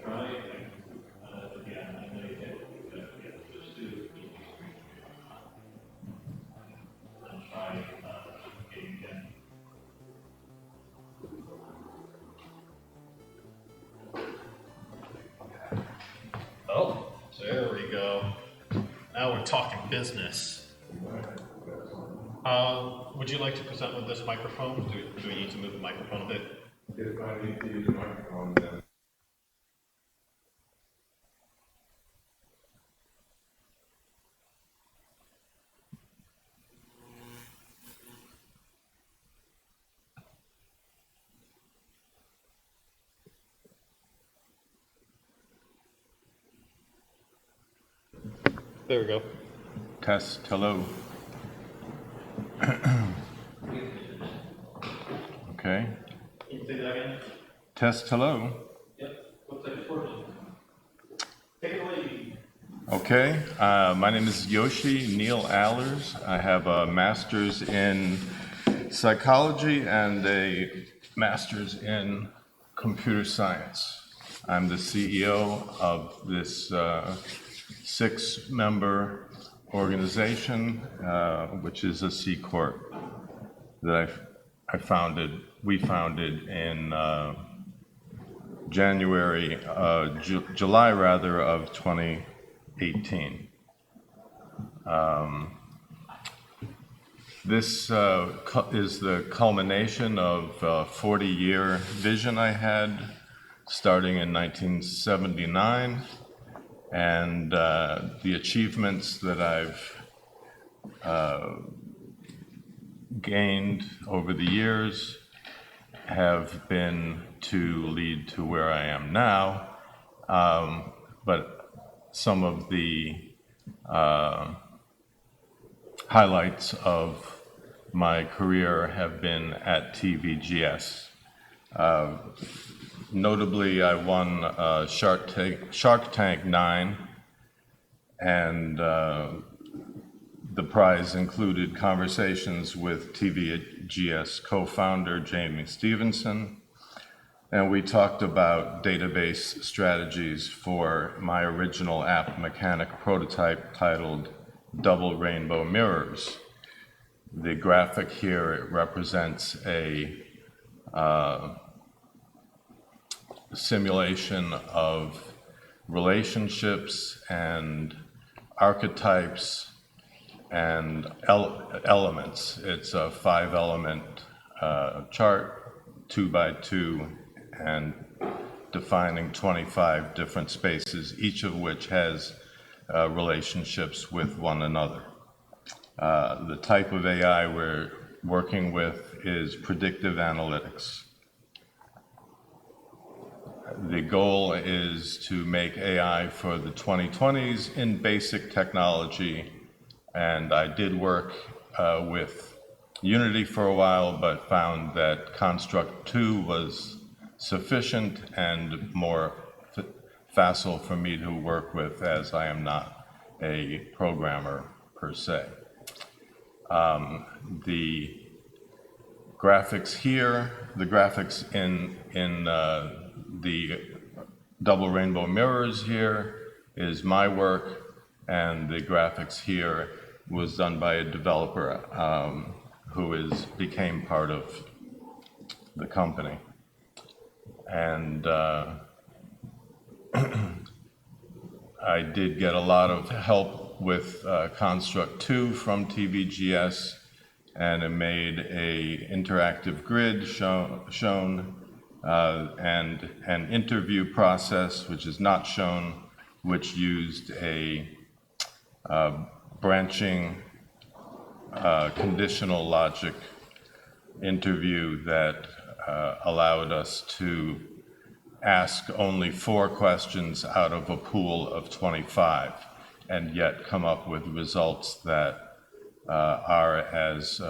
Try again. I know you can't just do and try again. Oh, there we go. Now we're talking business. Would you like to present with this microphone? Do we need to move the microphone a bit? If I need to use the microphone, then There we go. Test, hello. Okay. Can you say that again? Test, hello. Yep. Looks like it's working. Take it away. Okay. My name is Yoshi Neil Allers. I have a master's in psychology and a master's in computer science. I'm the CEO of this 6-member organization, which is a C Corp that we founded in July rather of 2018. This is the culmination of a 40-year vision I had starting in 1979. And the achievements that I've gained over the years have been to lead to where I am now. But some of the highlights of my career have been at TVGS. Notably, I won Shark Tank 9, and the prize included conversations with TVGS co-founder Jamie Stevenson, and we talked about database strategies for my original app mechanic prototype titled Double Rainbow Mirrors. The graphic here, it represents a simulation of relationships and archetypes and elements. It's a 5-element chart, 2 by 2, and defining 25 different spaces, each of which has relationships with one another. The type of AI we're working with is predictive analytics. The goal is to make AI for the 2020s in basic technology, and I did work with Unity for a while, but found that Construct 2 was sufficient and more facile for me to work with, as I am not a programmer per se. The graphics here, the graphics in the double rainbow mirrors here is my work, and the graphics here was done by a developer who became part of the company. And I did get a lot of help with Construct 2 from TVGS, and it made a interactive grid shown and an interview process, which is not shown, which used a branching conditional logic interview that allowed us to ask only 4 questions out of a pool of 25, and yet come up with results that are as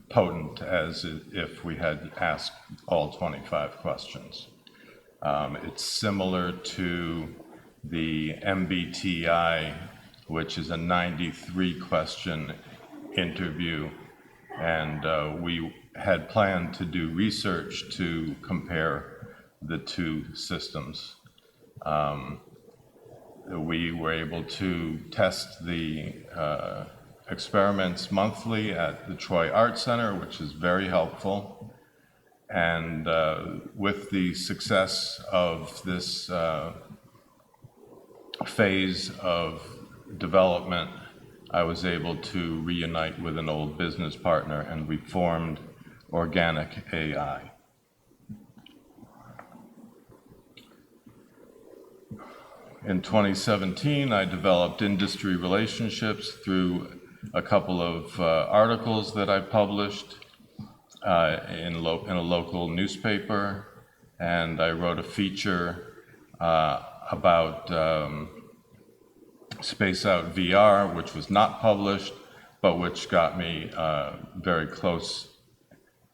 potent as if we had asked all 25 questions. It's similar to the MBTI, which is a 93-question interview, and we had planned to do research to compare the two systems. We were able to test the experiments monthly at the Troy Art Center, which is very helpful. And with the success of this phase of development, I was able to reunite with an old business partner, and we formed Organic AI. In 2017, I developed industry relationships through a couple of articles that I published in a local newspaper, and I wrote a feature about Space Out VR, which was not published, but which got me very close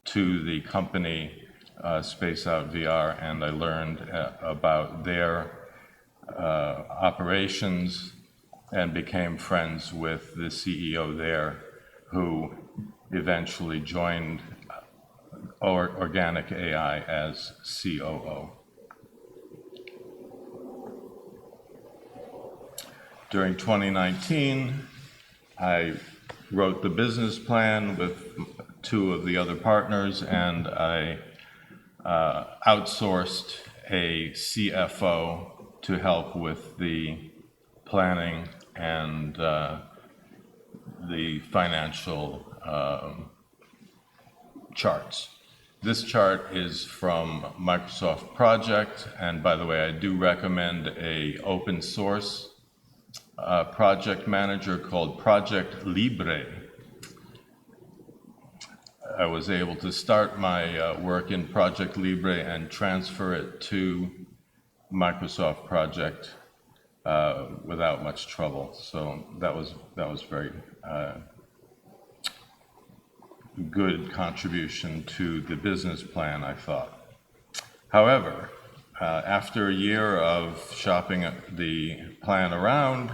to the company Space Out VR, and I learned about their operations and became friends with the CEO there, who eventually joined Organic AI as COO. During 2019, I wrote the business plan with 2 of the other partners, and I outsourced a CFO to help with the planning and the financial charts. This chart is from Microsoft Project, and by the way, I do recommend an open source project manager called Project Libre. I was able to start my work in Project Libre and transfer it to Microsoft Project without much trouble. So that was very good contribution to the business plan, I thought. However, after a year of shopping the plan around,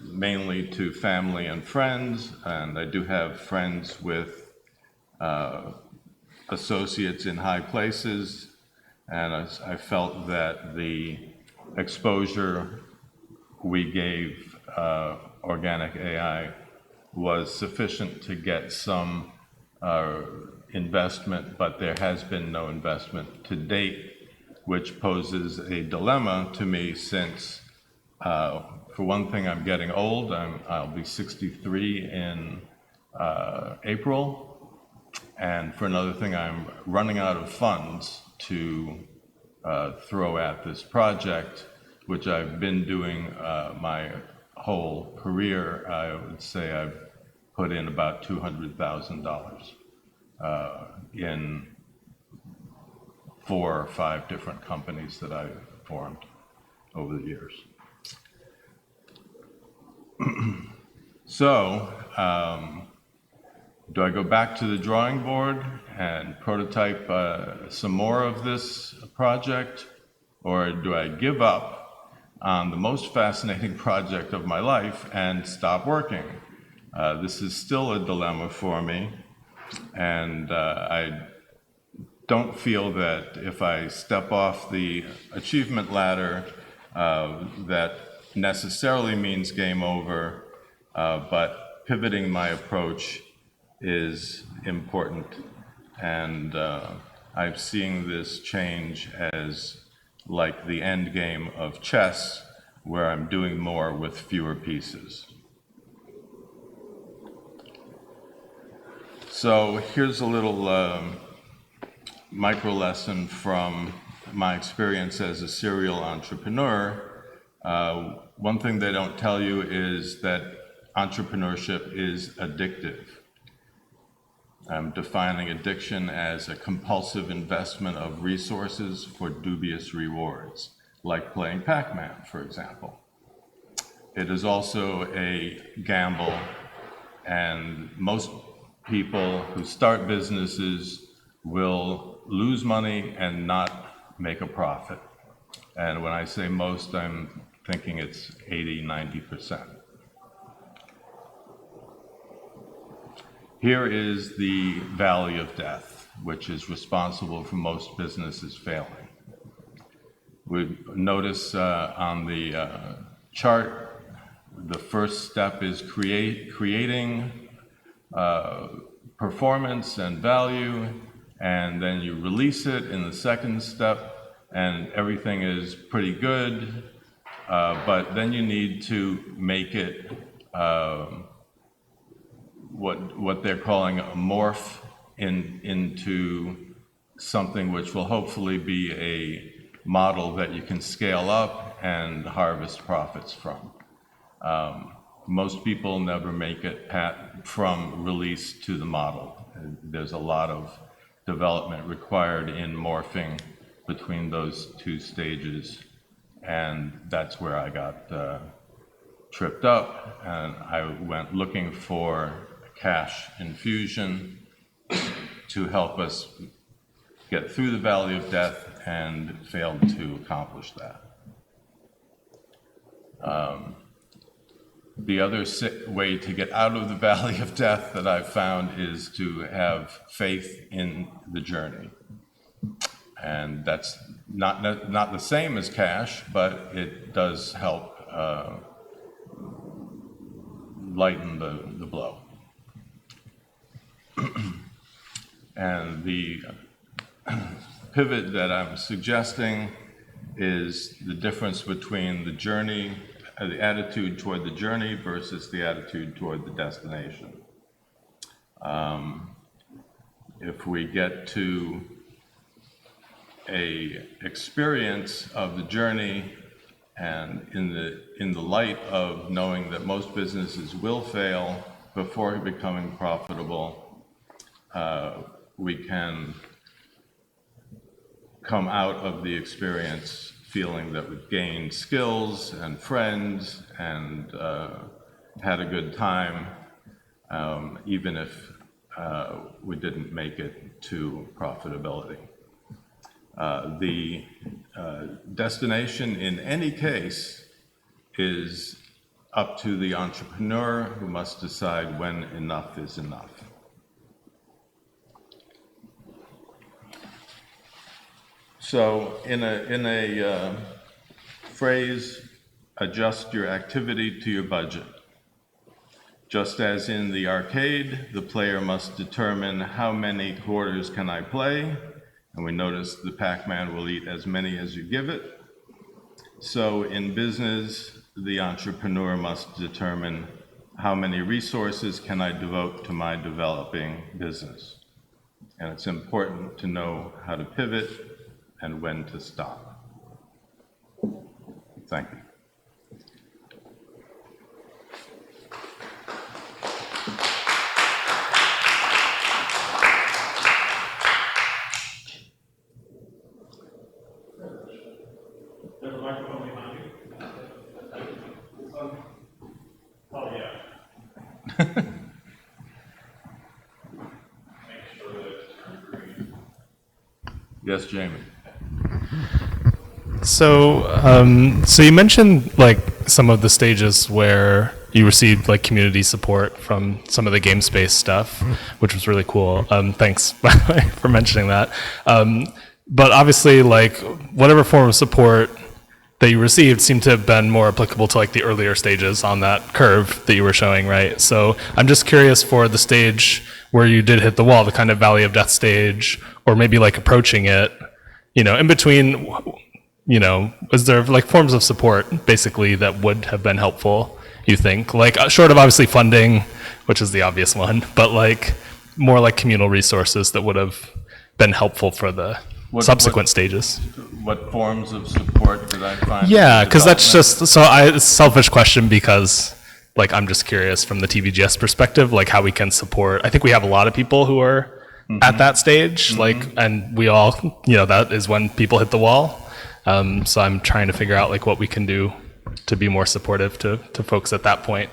mainly to family and friends, and I do have friends with associates in high places, and I felt that the exposure we gave Organic AI was sufficient to get some investment, but there has been no investment to date, which poses a dilemma to me since, for one thing, I'm getting old. I'll be 63 in April. And for another thing, I'm running out of funds to throw at this project, which I've been doing my whole career. I would say I've put in about $200,000 in 4 or 5 different companies that I've formed over the years. So Do I go back to the drawing board and prototype some more of this project? Or do I give up on the most fascinating project of my life and stop working? This is still a dilemma for me, and I don't feel that if I step off the achievement ladder, that necessarily means game over, but pivoting my approach is important. And I'm seeing this change as like the end game of chess, where I'm doing more with fewer pieces. So here's a little micro lesson from my experience as a serial entrepreneur. One thing they don't tell you is that entrepreneurship is addictive. I'm defining addiction as a compulsive investment of resources for dubious rewards, like playing Pac-Man, for example. It is also a gamble, and most people who start businesses will lose money and not make a profit. And when I say most, I'm thinking it's 80, 90%. Here is the valley of death, which is responsible for most businesses failing. We notice on the chart, the first step is creating performance and value, and then you release it in the second step, and everything is pretty good, but then you need to make it what they're calling a morph into something which will hopefully be a model that you can scale up and harvest profits from. Most people never make it from release to the model. There's a lot of development required in morphing between those two stages, and that's where I got tripped up, and I went looking for cash infusion to help us get through the valley of death, and failed to accomplish that. The other way to get out of the valley of death that I've found is to have faith in the journey. And that's not the same as cash, but it does help lighten the blow. And the pivot that I'm suggesting is the difference between the journey, the attitude toward the journey versus the attitude toward the destination. If we get to a experience of the journey, and in the light of knowing that most businesses will fail before becoming profitable, we can come out of the experience feeling that we've gained skills and friends and had a good time, even if we didn't make it to profitability. The destination in any case is up to the entrepreneur, who must decide when enough is enough. So in a phrase, adjust your activity to your budget. Just as in the arcade, the player must determine how many quarters can I play, and we notice the Pac-Man will eat as many as you give it. So in business, the entrepreneur must determine how many resources can I devote to my developing business. And it's important to know how to pivot and when to stop. Thank you. There's a microphone behind you. This one? Oh, yeah. Yes, Jamie? So you mentioned like some of the stages where you received like community support from some of the game space stuff, which was really cool. Thanks by the way for mentioning that. But obviously, like whatever form of support that you received seemed to have been more applicable to like the earlier stages on that curve that you were showing, right? So I'm just curious for the stage where you did hit the wall, the kind of Valley of Death stage, or maybe like approaching it, in between, is there like forms of support basically that would have been helpful, you think? Like short of obviously funding, which is the obvious one, but like more like communal resources that would have been helpful for the subsequent stages. What forms of support did I find? Yeah, because that's just, it's a selfish question because like I'm just curious from the TVGS perspective, like how we can support. I think we have a lot of people who are at that stage, like, and we all, that is when people hit the wall. So I'm trying to figure out like what we can do to be more supportive to folks at that point.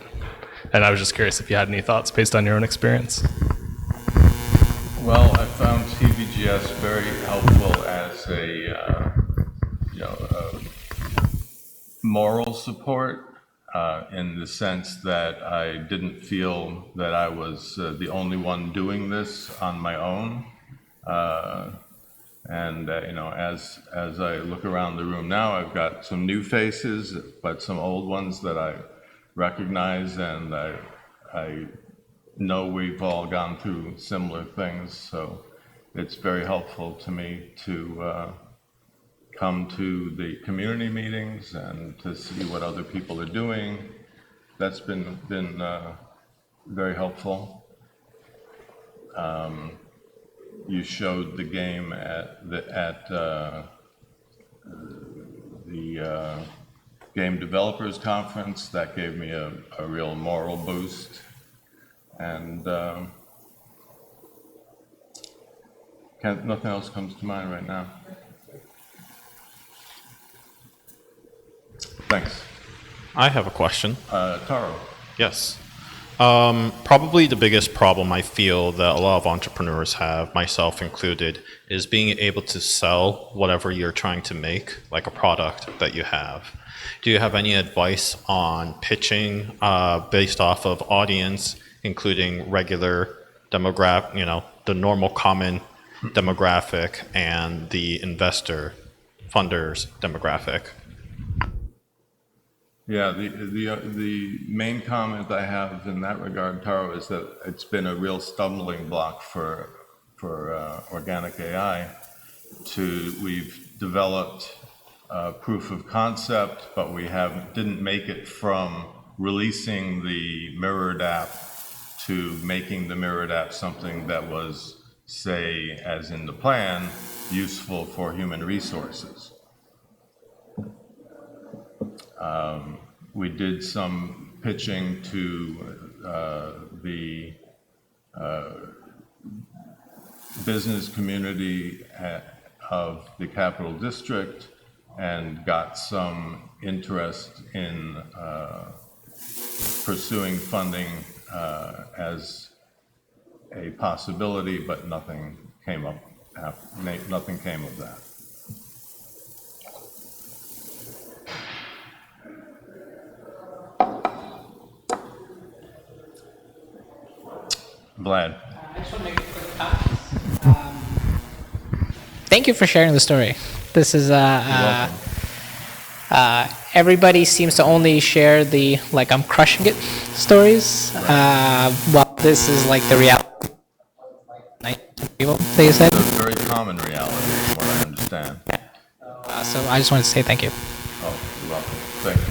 And I was just curious if you had any thoughts based on your own experience. Well, I found TVGS very helpful as a moral support in the sense that I didn't feel that I was the only one doing this on my own. As I look around the room now, I've got some new faces, but some old ones that I recognize, and I know we've all gone through similar things, so it's very helpful to me to come to the community meetings and to see what other people are doing. That's been very helpful. You showed the game at the Game Developers Conference. That gave me a real moral boost. And nothing else comes to mind right now. Thanks. I have a question. Taro. Yes. Probably the biggest problem I feel that a lot of entrepreneurs have, myself included, is being able to sell whatever you're trying to make, like a product that you have. Do you have any advice on pitching based off of audience, including regular demographic, the normal common demographic and the investor funders demographic? Yeah, the main comment I have in that regard, Taro, is that it's been a real stumbling block for organic AI. We've developed proof of concept, but we didn't make it from releasing the mirrored app to making the mirrored app something that was, say, as in the plan, useful for human resources. We did some pitching to the business community of the Capital District and got some interest in pursuing funding as a possibility, but nothing came of that. Vlad. I just want to make a quick comment. Thank you for sharing the story. This is everybody seems to only share the like I'm crushing it stories. Well, this is like the reality. People, they said. It's a very common reality, from what I understand. So I just wanted to say thank you. Oh, you're welcome. Thank you.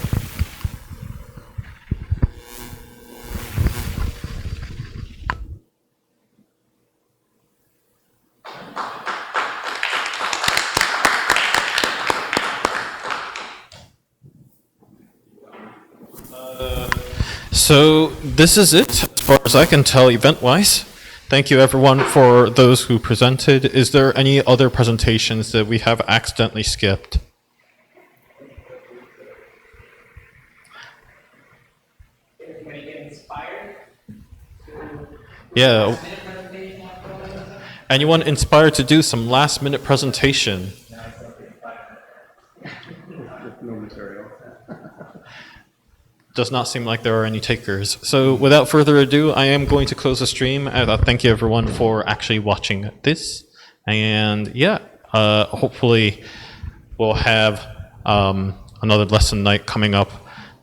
So this is it, as far as I can tell, event-wise. Thank you, everyone, for those who presented. Is there any other presentations that we have accidentally skipped? Everybody get inspired? Yeah. Anyone inspired to do some last-minute presentation? No material. Does not seem like there are any takers. So without further ado, I am going to close the stream. Thank you everyone for actually watching this. And yeah, hopefully we'll have another lesson night coming up.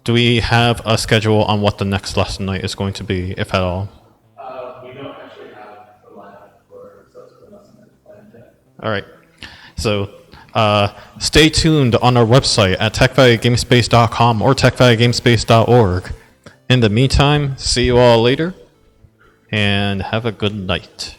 Do we have a schedule on what the next lesson night is going to be, if at all? We don't actually have the lineup for subsequent lesson planned yet. All right. So stay tuned on our website at techvalleygamespace.com or techvalleygamespace.org. In the meantime, see you all later, and have a good night.